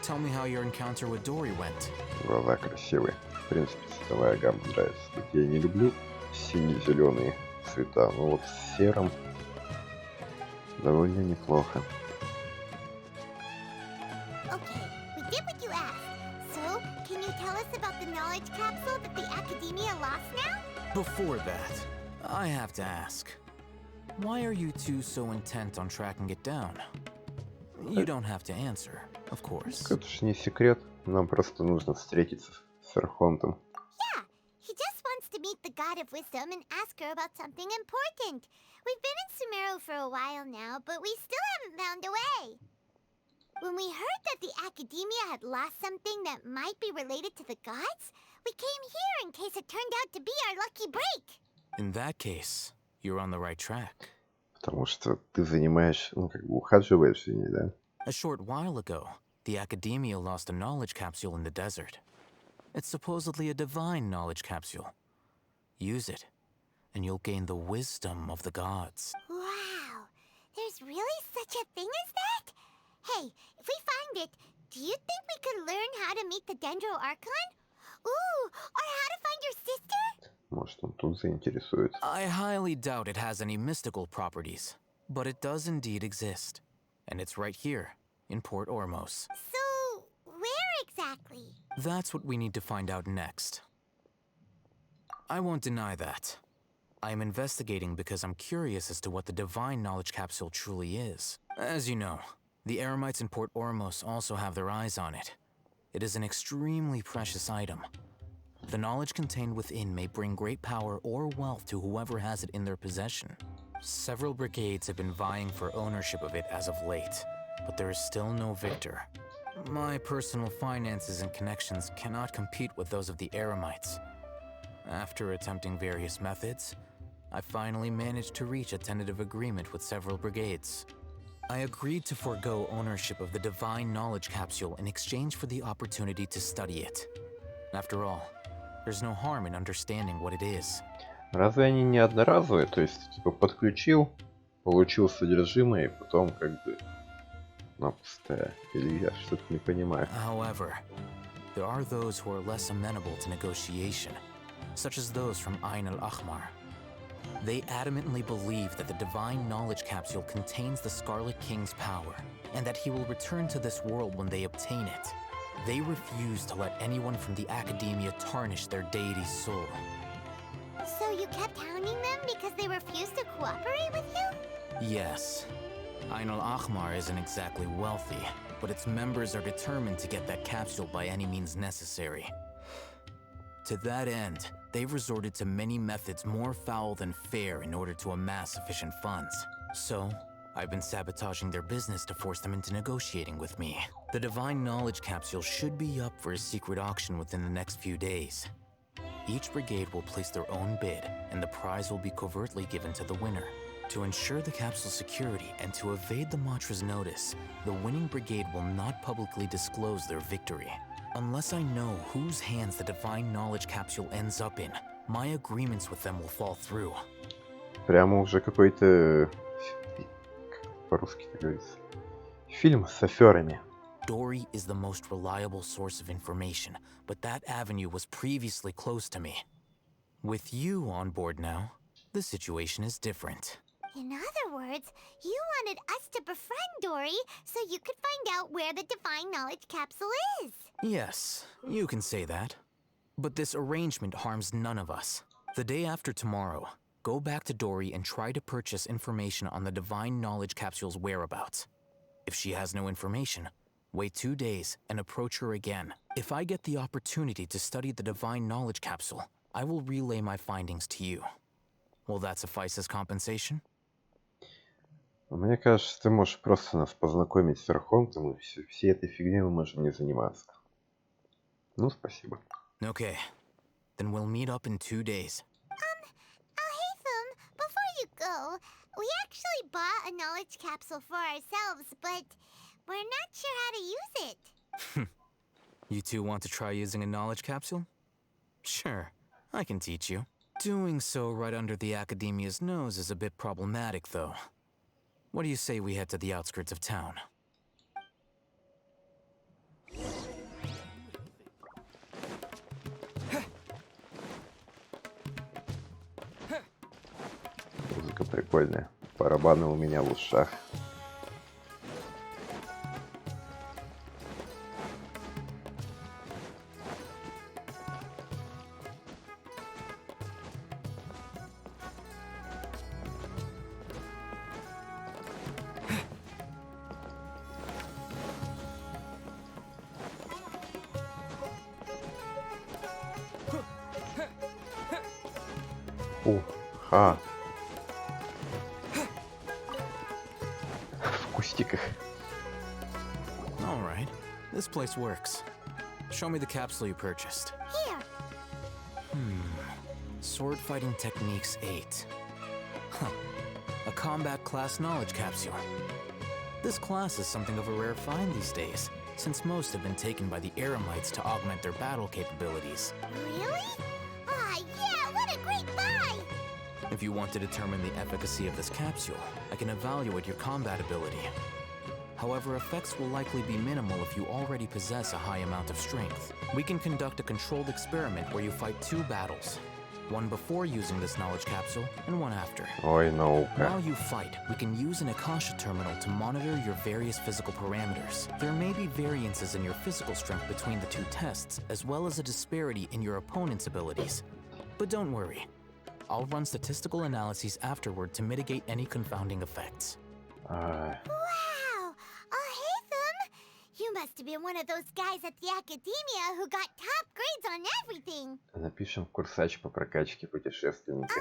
tell me how your encounter with Dory went. Глава красивые. В принципе, цветовая гамма нравится. Хоть я и не люблю сине-зеленые цвета, но вот с серым довольно неплохо. Okay, we did what you asked. So, can you tell us about the knowledge capsule that the Academia lost now? Before that, I have to ask, why are you two so intent on tracking it down? You don't have to answer, of course. Это ж не секрет. Нам просто нужно встретиться с Архонтом. Yeah, he just wants to meet the God of Wisdom and ask her about something important. We've been in Sumeru for a while now, but we still haven't found a way. When we heard that the Academia had lost something that might be related to the gods, we came here in case it turned out to be our lucky break. In that case, you're on the right track. Потому что ты занимаешь, ну, как бы ухаживаешь за ней, да? A short while ago, the Academia lost a knowledge capsule in the desert. It's supposedly a divine knowledge capsule. Use it, and you'll gain the wisdom of the gods. Wow, there's really such a thing as that? Hey, if we find it, do you think we could learn how to meet the Dendro Archon? Ooh, or how to find your sister? Может, он тут заинтересуется. I highly doubt it has any mystical properties. But it does indeed exist. And it's right here, in Port-Ормос. So, where exactly? That's what we need to find out next. I won't deny that. I am investigating because I'm curious as to what the Divine Knowledge Capsule truly is. As you know, the Eremites in Port-Ормос also have their eyes on it. It is an extremely precious item. The knowledge contained within may bring great power or wealth to whoever has it in their possession. Several brigades have been vying for ownership of it as of late, but there is still no victor. My personal finances and connections cannot compete with those of the Eremites. After attempting various methods, I finally managed to reach a tentative agreement with several brigades. I agreed to forego ownership of the Divine Knowledge Capsule in exchange for the opportunity to study it. After all, there's no harm in understanding what it is. Разве они не одноразовые? То есть, типа, подключил, получил содержимое, и потом как бы... Ну, пустая. Или я что-то не понимаю. However, there are those who are less amenable to negotiation, such as those from Ain al-Ahmar. They adamantly believe that the Divine Knowledge Capsule contains the Scarlet King's power, and that he will return to this world when they obtain it. They refuse to let anyone from the Academia tarnish their deity's soul. So you kept hounding them because they refused to cooperate with you? Yes. Ain al-Ahmar isn't exactly wealthy, but its members are determined to get that capsule by any means necessary. To that end, they've resorted to many methods more foul than fair in order to amass sufficient funds. So, I've been sabotaging their business to force them into negotiating with me. The Divine Knowledge Capsule should be up for a secret auction within the next few days. Each brigade will place their own bid, and the prize will be covertly given to the winner. To ensure the capsule's security and to evade the Matra's notice, the winning brigade will not publicly disclose their victory. Unless I know whose hands the Divine Knowledge Capsule ends up in, my agreements with them will fall through. Прямо уже какой-то... По-русски-то говорится. Фильм с аферами. Dory is the most reliable source of information, but that avenue was previously closed to me. With you on board now, the situation is different. In other words, you wanted us to befriend Dory so you could find out where the Divine Knowledge Capsule is. Yes, you can say that. But this arrangement harms none of us. The day after tomorrow, go back to Dory and try to purchase information on the Divine Knowledge Capsule's whereabouts. If she has no information, wait 2 days and approach her again. If I get the opportunity to study the Divine Knowledge Capsule, I will relay my findings to you. Will that suffice as compensation? Мне кажется, ты можешь просто нас познакомить с Архонтом, и всей этой фигней мы можем не заниматься. Ну, спасибо. Okay, then we'll meet up in 2 days. Haytham, before you go, we actually bought a knowledge capsule for ourselves, but we're not sure how to use it. You two want to try using a knowledge capsule? Sure, I can teach you. Doing so right under the Academia's nose is a bit problematic, though. What do you say we head to the outskirts of town? Музыка прикольная. Барабаны у меня в ушах. Уха. В кустиках. All right, this place works. Show me the capsule you purchased. Here. Sword Fighting Techniques 8. Huh. A combat class knowledge capsule. This class is something of a rare find these days, since most have been taken by the Eremites to augment their battle capabilities. Really? Ah, yeah, what a great buy! If you want to determine the efficacy of this capsule, I can evaluate your combat ability. However, effects will likely be minimal if you already possess a high amount of strength. We can conduct a controlled experiment where you fight 2 battles. One before using this knowledge capsule, and one after. Ой, наука. While you fight, we can use an Akasha terminal to monitor your various physical parameters. There may be variances in your physical strength between the two tests, as well as a disparity in your opponent's abilities. But don't worry. I'll run statistical analyses afterward to mitigate any confounding effects. Wow! Oh, hey, them! You must have been one of those guys at the academia who got top grades on everything. Напишем курсач по прокачке путешественника.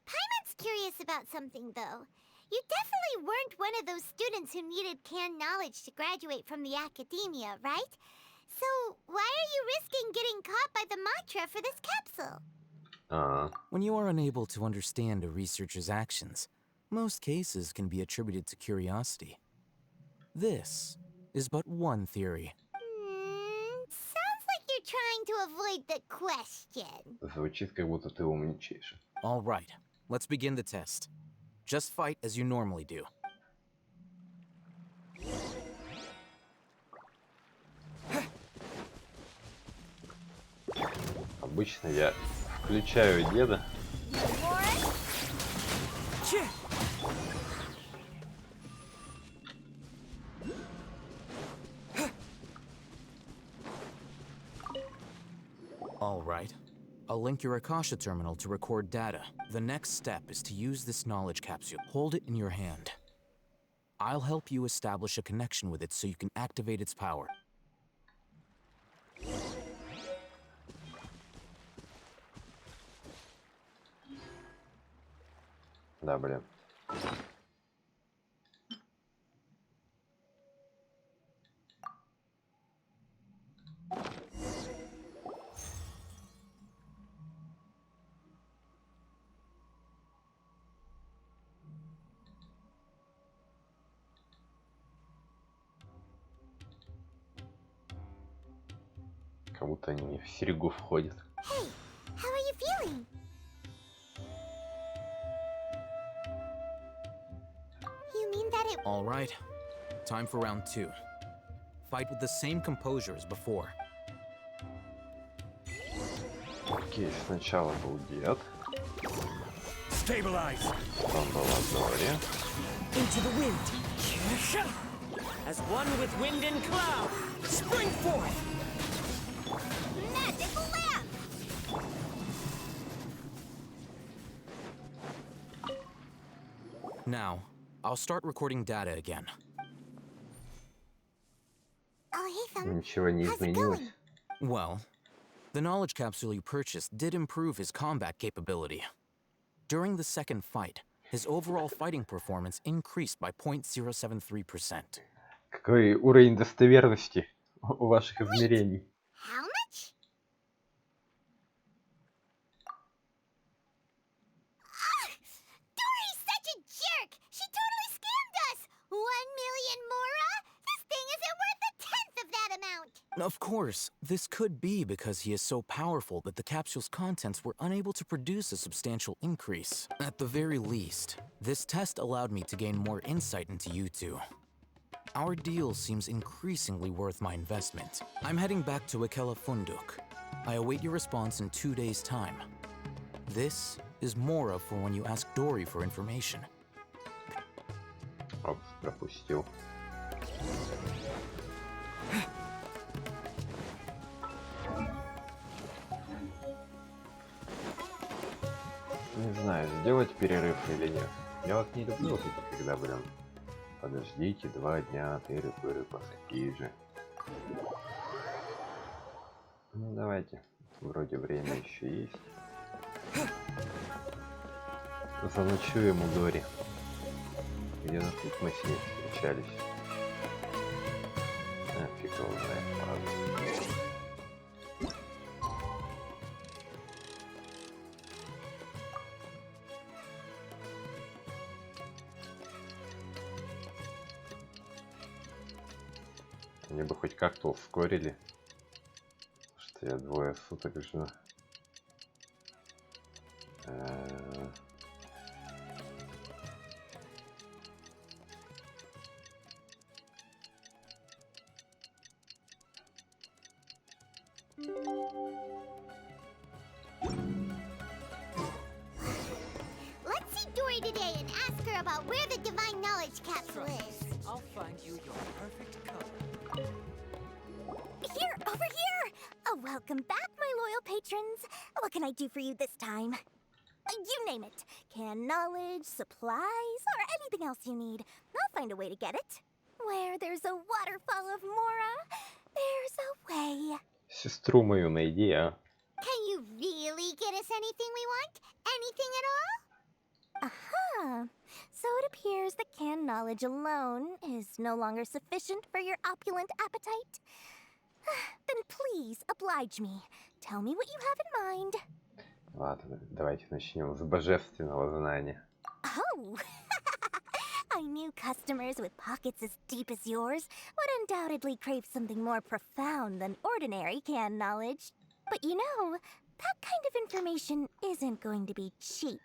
Paimon's curious about something, though. You definitely weren't one of those students who needed canned knowledge to graduate from the academia, right? So, why are you risking getting caught by the mantra for this capsule? When you are unable to understand a researcher's actions, most cases can be attributed to curiosity. This is but one theory. Sounds like you're trying to avoid the question. Звучит, как будто ты умничаешь. All right, let's begin the test. Just fight as you normally do. Обычно я включаю деда. All right. I'll link your Akasha terminal to record data. The next step is to use this knowledge capsule. Hold it in your hand. I'll help you establish a connection with it so you can activate its power. Да, блин. Как будто они мне в серьгу входят. Hey, how are you feeling? You mean that it... All right. Time for round 2. Fight with the same composure as before. Окей, сначала был дед. Stabilize. Потом была Дори. Into the wind. As one with wind and cloud, spring forth. Magic lamp! Now, I'll start recording data again. Oh, hey, Thumb. Ничего не How's it изменилось. going? Well, the knowledge capsule you purchased did improve his combat capability. During the second fight, his overall fighting performance increased by 0.073%. Какой уровень достоверности у ваших измерений? How much? Dory's such a jerk! She totally scammed us! 1 million mora? This thing isn't worth a tenth of that amount! Of course, this could be because he is so powerful that the capsule's contents were unable to produce a substantial increase. At the very least, this test allowed me to gain more insight into you two. Our deal seems increasingly worth my investment. I'm heading back to Ikela Funduk. I await your response in 2 days' time. This is Mora for when you ask Dory for information. Опс, пропустил. Не знаю, сделать перерыв или нет. Я вот не люблю вот эти, когда, блин, подождите 2 дня, тыры-пыры, посаки же. Ну давайте, вроде время еще есть. Заночуем у Дори. Где-то тут мы с ней встречались. А, фиг его знает, ладно. Они бы хоть как-то ускорили. Что я 2 суток жду. about where the divine knowledge capsule is. I'll find you your perfect color. Here, over here! Welcome back, my loyal patrons. What can I do for you this time? You name it. Canned knowledge, supplies, or anything else you need. I'll find a way to get it. Where there's a waterfall of Mora, there's a way. Сестру мою найди, а. Can you really get us anything we want? Anything at all? Aha! So it appears that canned knowledge alone is no longer sufficient for your opulent appetite. Then please oblige me. Tell me what you have in mind. Ладно, давайте начнем с божественного знания. Oh! I knew customers with pockets as deep as yours would undoubtedly crave something more profound than ordinary canned knowledge. But you know, that kind of information isn't going to be cheap.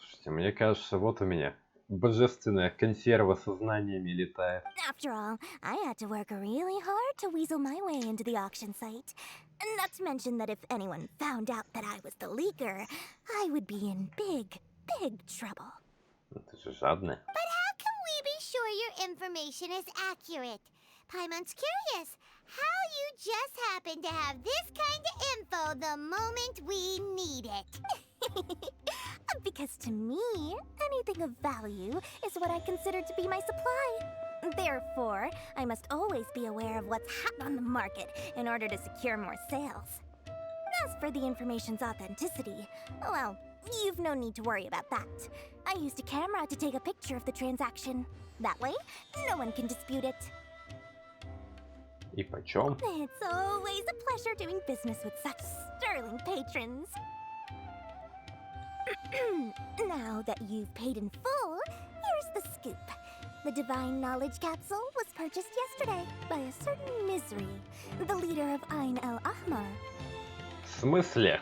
Слушайте, мне кажется, вот у меня божественная консерва со знаниями летает. After all, I had to work really hard to weasel my way into the auction site. Not to mention that if anyone found out that I was the leaker, I would be in big, big trouble. Ты же жадная. But how can we be sure your information is accurate? Paimon's curious how you just happen to have this kind of info the moment we need it. Because to me, anything of value is what I consider to be my supply. Therefore, I must always be aware of what's hot on the market in order to secure more sales. As for the information's authenticity, well, you've no need to worry about that. I used a camera to take a picture of the transaction. That way, no one can dispute it. И почем? It's always a pleasure doing business with such sterling patrons. Now that you've paid in full, here's the scoop. The Divine Knowledge Capsule was purchased yesterday by a certain Misery, the leader of Ain el Ahmar. В смысле?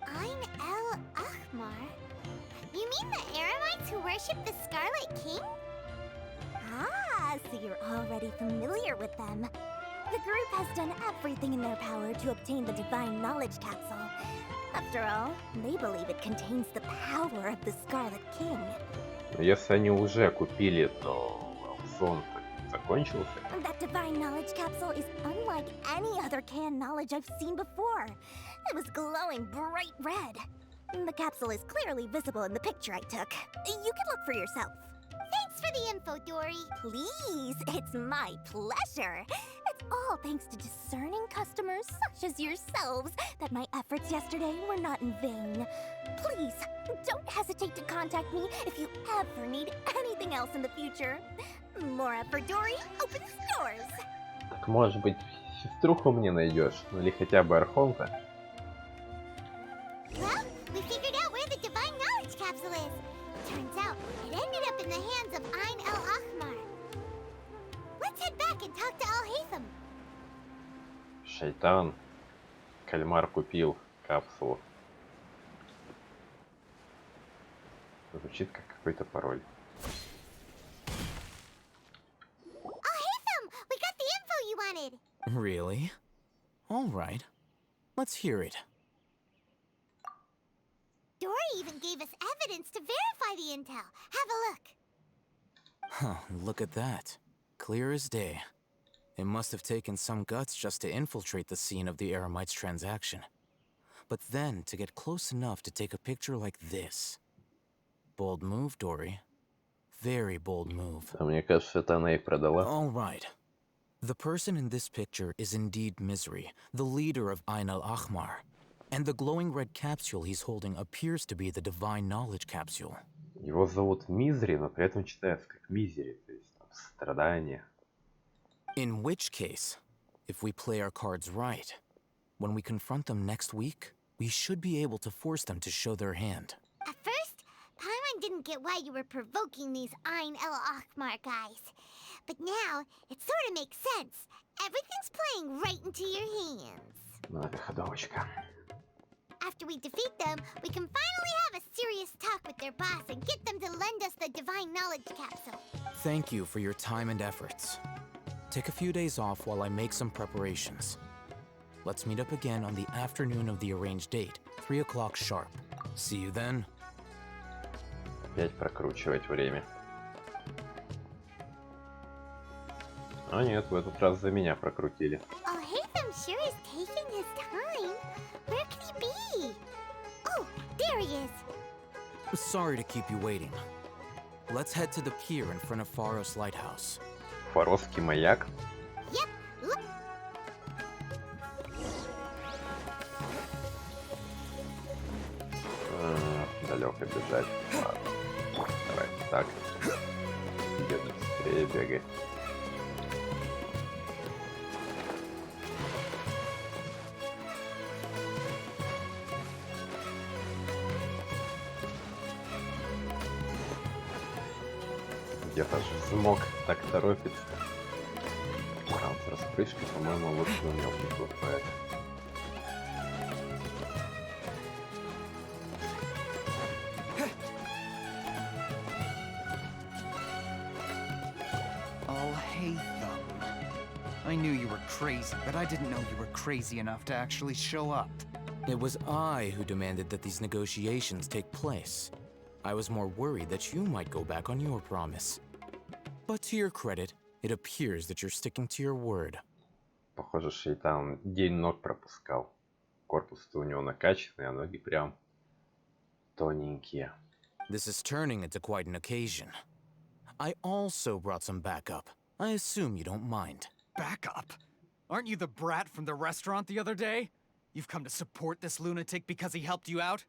Ain el Ahmar? You mean the Eremites who worship the Scarlet King? Ah, so you're already familiar with them. The group has done everything in their power to obtain the Divine Knowledge Capsule. After all, they believe it contains the power of the Scarlet King. Но если они уже купили, то аукцион закончился. That Divine Knowledge Capsule is unlike any other canned knowledge I've seen before. It was glowing bright red. The capsule is clearly visible in the picture I took. You can look for yourself. Thanks for the info, Dory. Please, it's my pleasure. It's all thanks to discerning customers such as yourselves that my efforts yesterday were not in vain. Please, don't hesitate to contact me if you ever need anything else in the future. Mora for Dory opens doors. Так может быть, сеструху мне найдешь? Ну или хотя бы Архонта? Well, we figured out where the Divine Knowledge Capsule is. Turns out, it ended up in the hands of Ain el Ahmar. Let's head back and talk to Al-Haytham. Шайтан. Кальмар купил капсулу. Звучит как какой-то пароль. Al-Haytham, we got the info you wanted. Really? All right. Let's hear it. Dory even gave us evidence to verify the intel. Have a look. Huh, look at that. Clear as day. It must have taken some guts just to infiltrate the scene of the Eremites' transaction. But then to get close enough to take a picture like this. Bold move, Dory. Very bold move. А мне кажется, это она их продала. All right. The person in this picture is indeed Misery, the leader of Ain el Ahmar. And the glowing red capsule he's holding appears to be the Divine Knowledge Capsule. Его зовут Мизери, но при этом читается как Мизери, то есть там страдания. In which case, if we play our cards right, when we confront them next week, we should be able to force them to show their hand. At first, Paimon didn't get why you were provoking these Ain el Ahmar guys. But now, it sort of makes sense. Everything's playing right into your hands. Ну, это ходовочка. After we defeat them, we can finally have a serious talk with their boss and get them to lend us the Divine Knowledge Capsule. Thank you for your time and efforts. Take a few days off while I make some preparations. Let's meet up again on the afternoon of the arranged date, 3 o'clock sharp. See you then. Опять прокручивать время. А нет, в этот раз за меня прокрутили. Oh, Hatham sure is taking his time. Where could he be? Oh, there he is. Sorry to keep you waiting. Let's head to the pier in front of Faros Lighthouse. Форосский маяк. Yep, look. Далеко бежать. Ладно. Давайте так. Где-то быстрее бегай. Где-то же смог так торопится. А вот с распрыжкой, по-моему, лучше у него поступает. Oh, Hatham. I knew you were crazy, but I didn't know you were crazy enough to actually show up. It was I who demanded that these negotiations take place. I was more worried that you might go back on your promise. But to your credit, it appears that you're sticking to your word. Похоже, Шейтан день ног пропускал. Корпус-то у него накачанный, а ноги прям тоненькие. This is turning into quite an occasion. I also brought some backup. I assume you don't mind. Backup? Aren't you the brat from the restaurant the other day? You've come to support this lunatic because he helped you out?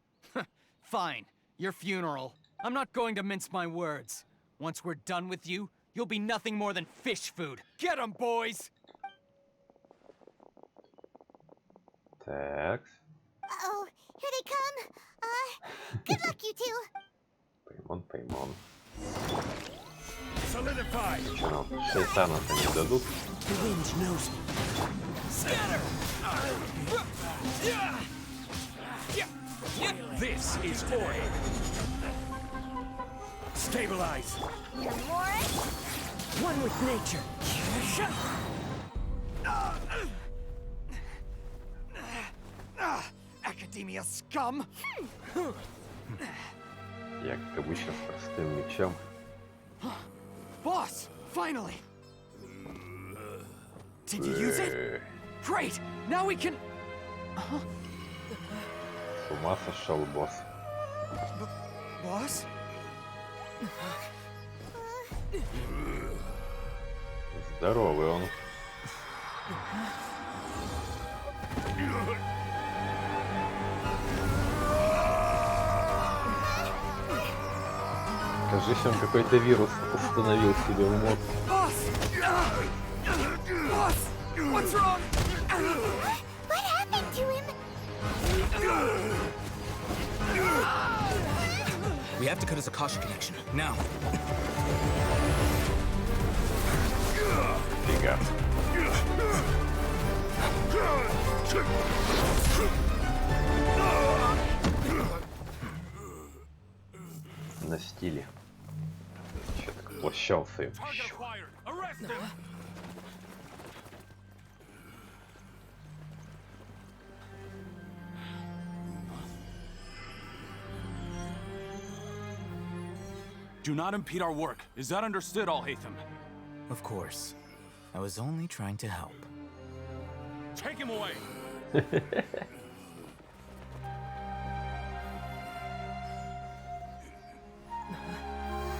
Fine. Your funeral. I'm not going to mince my words. Once we're done with you, you'll be nothing more than fish food. Get 'em, boys! Так. Uh-oh, here they come. Good luck, you two. Поймон, поймон. Solidify. Че нам Шейтана-то не дадут? The wind knows me. Scatter. This is order. Stabilize. One with nature. Academia scum! Я, как обычно, с простым мечом. Boss! Finally! Did you use it? Great! Now we can... С ума сошел босс. Boss? Здоровый он. Кажись, он какой-то вирус установил себе в мозг. Boss! Boss! What's wrong? What happened to him? We have to cut his Akasha connection, now. Фига. На стиле. Че так площался им. Target acquired. Arrest him. Do not impede our work. Is that understood, Al-Haytham? Of course. I was only trying to help. Take him away.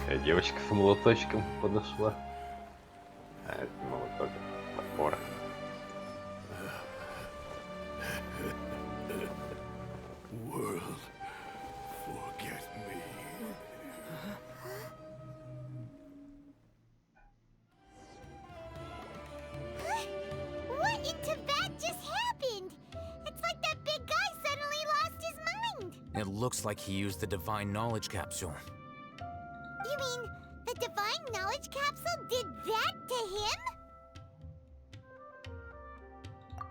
Такая девочка с молоточком подошла. А это не молоток, топор. World, forget me. What in Tibet just happened? It's like that big guy suddenly lost his mind. It looks like he used the divine knowledge capsule. You mean the divine knowledge capsule did that to him?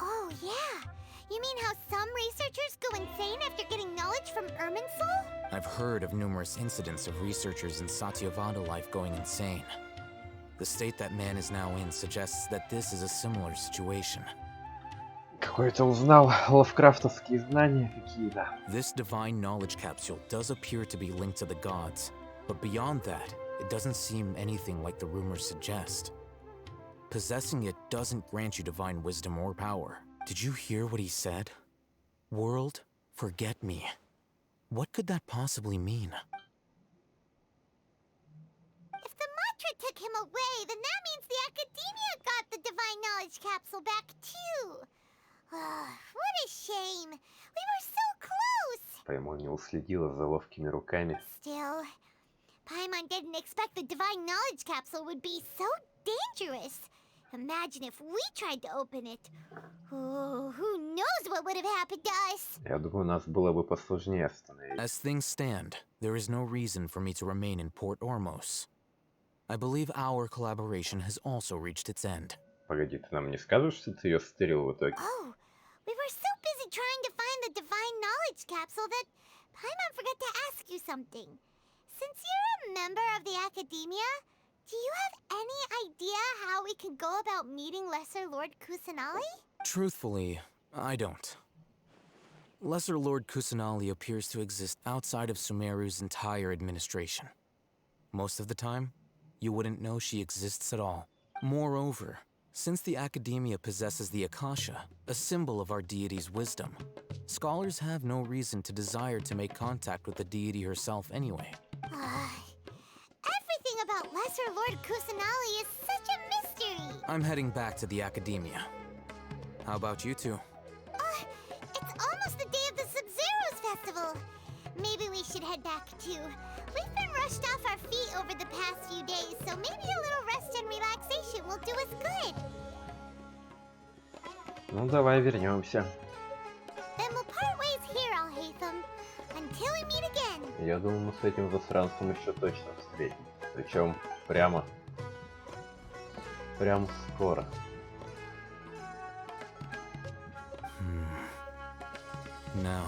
Oh, yeah. You mean how some researchers go insane after getting knowledge from Irminsul? I've heard of numerous incidents of researchers in Satyavada life going insane. The state that man is now in suggests that this is a similar situation. Какой-то узнал лавкрафтовские знания какие-то. This divine knowledge capsule does appear to be linked to the gods, but beyond that, it doesn't seem anything like the rumors suggest. Possessing it doesn't grant you divine wisdom or power. Did you hear what he said? World, forget me. What could that possibly mean? If the mantra took him away, then that means the Academia got the Divine Knowledge Capsule back too. What a shame. We were so close. Пойму не уследила за ловкими руками. Still, Paimon didn't expect the Divine Knowledge Capsule would be so dangerous. Imagine if we tried to open it. Oh, who knows what would have happened to us? Я думаю, нас было бы посложнее остановить. As things stand, there is no reason for me to remain in Port-Ормос. I believe our collaboration has also reached its end. Погоди, ты нам не скажешь, что ты ее стырил в итоге? Oh, we were so busy trying to find the Divine Knowledge Capsule that Paimon forgot to ask you something. Since you're a member of the Academia, do you have any idea how we can go about meeting Lesser Lord Kusanali? Truthfully, I don't. Lesser Lord Kusanali appears to exist outside of Sumeru's entire administration. Most of the time, you wouldn't know she exists at all. Moreover, since the Academia possesses the Akasha, a symbol of our deity's wisdom, scholars have no reason to desire to make contact with the deity herself anyway. Everything about Lesser Lord Kusanali is such a mystery! I'm heading back to the Academia. How about you two? It's almost the day of the Sub-Zero's festival. Maybe we should head back too. We've been rushed off our feet over the past few days, so maybe a little rest and relaxation will do us good. Ну давай вернемся. Then we'll part ways here, Alhaitham. Until we meet again. Я думаю, мы с этим засранцем еще точно встретимся. Причем прямо скоро. Now,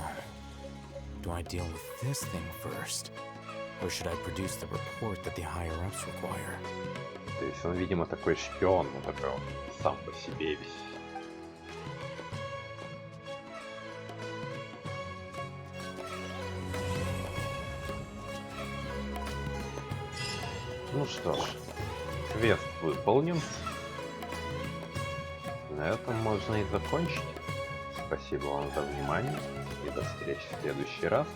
do I deal with this thing first? Or should I produce the report that the higher-ups require? То есть он, видимо, такой шпион, ну такой он сам по себе весь. Ну что ж, квест выполнен. На этом можно и закончить. Спасибо вам за внимание и до встречи в следующий раз.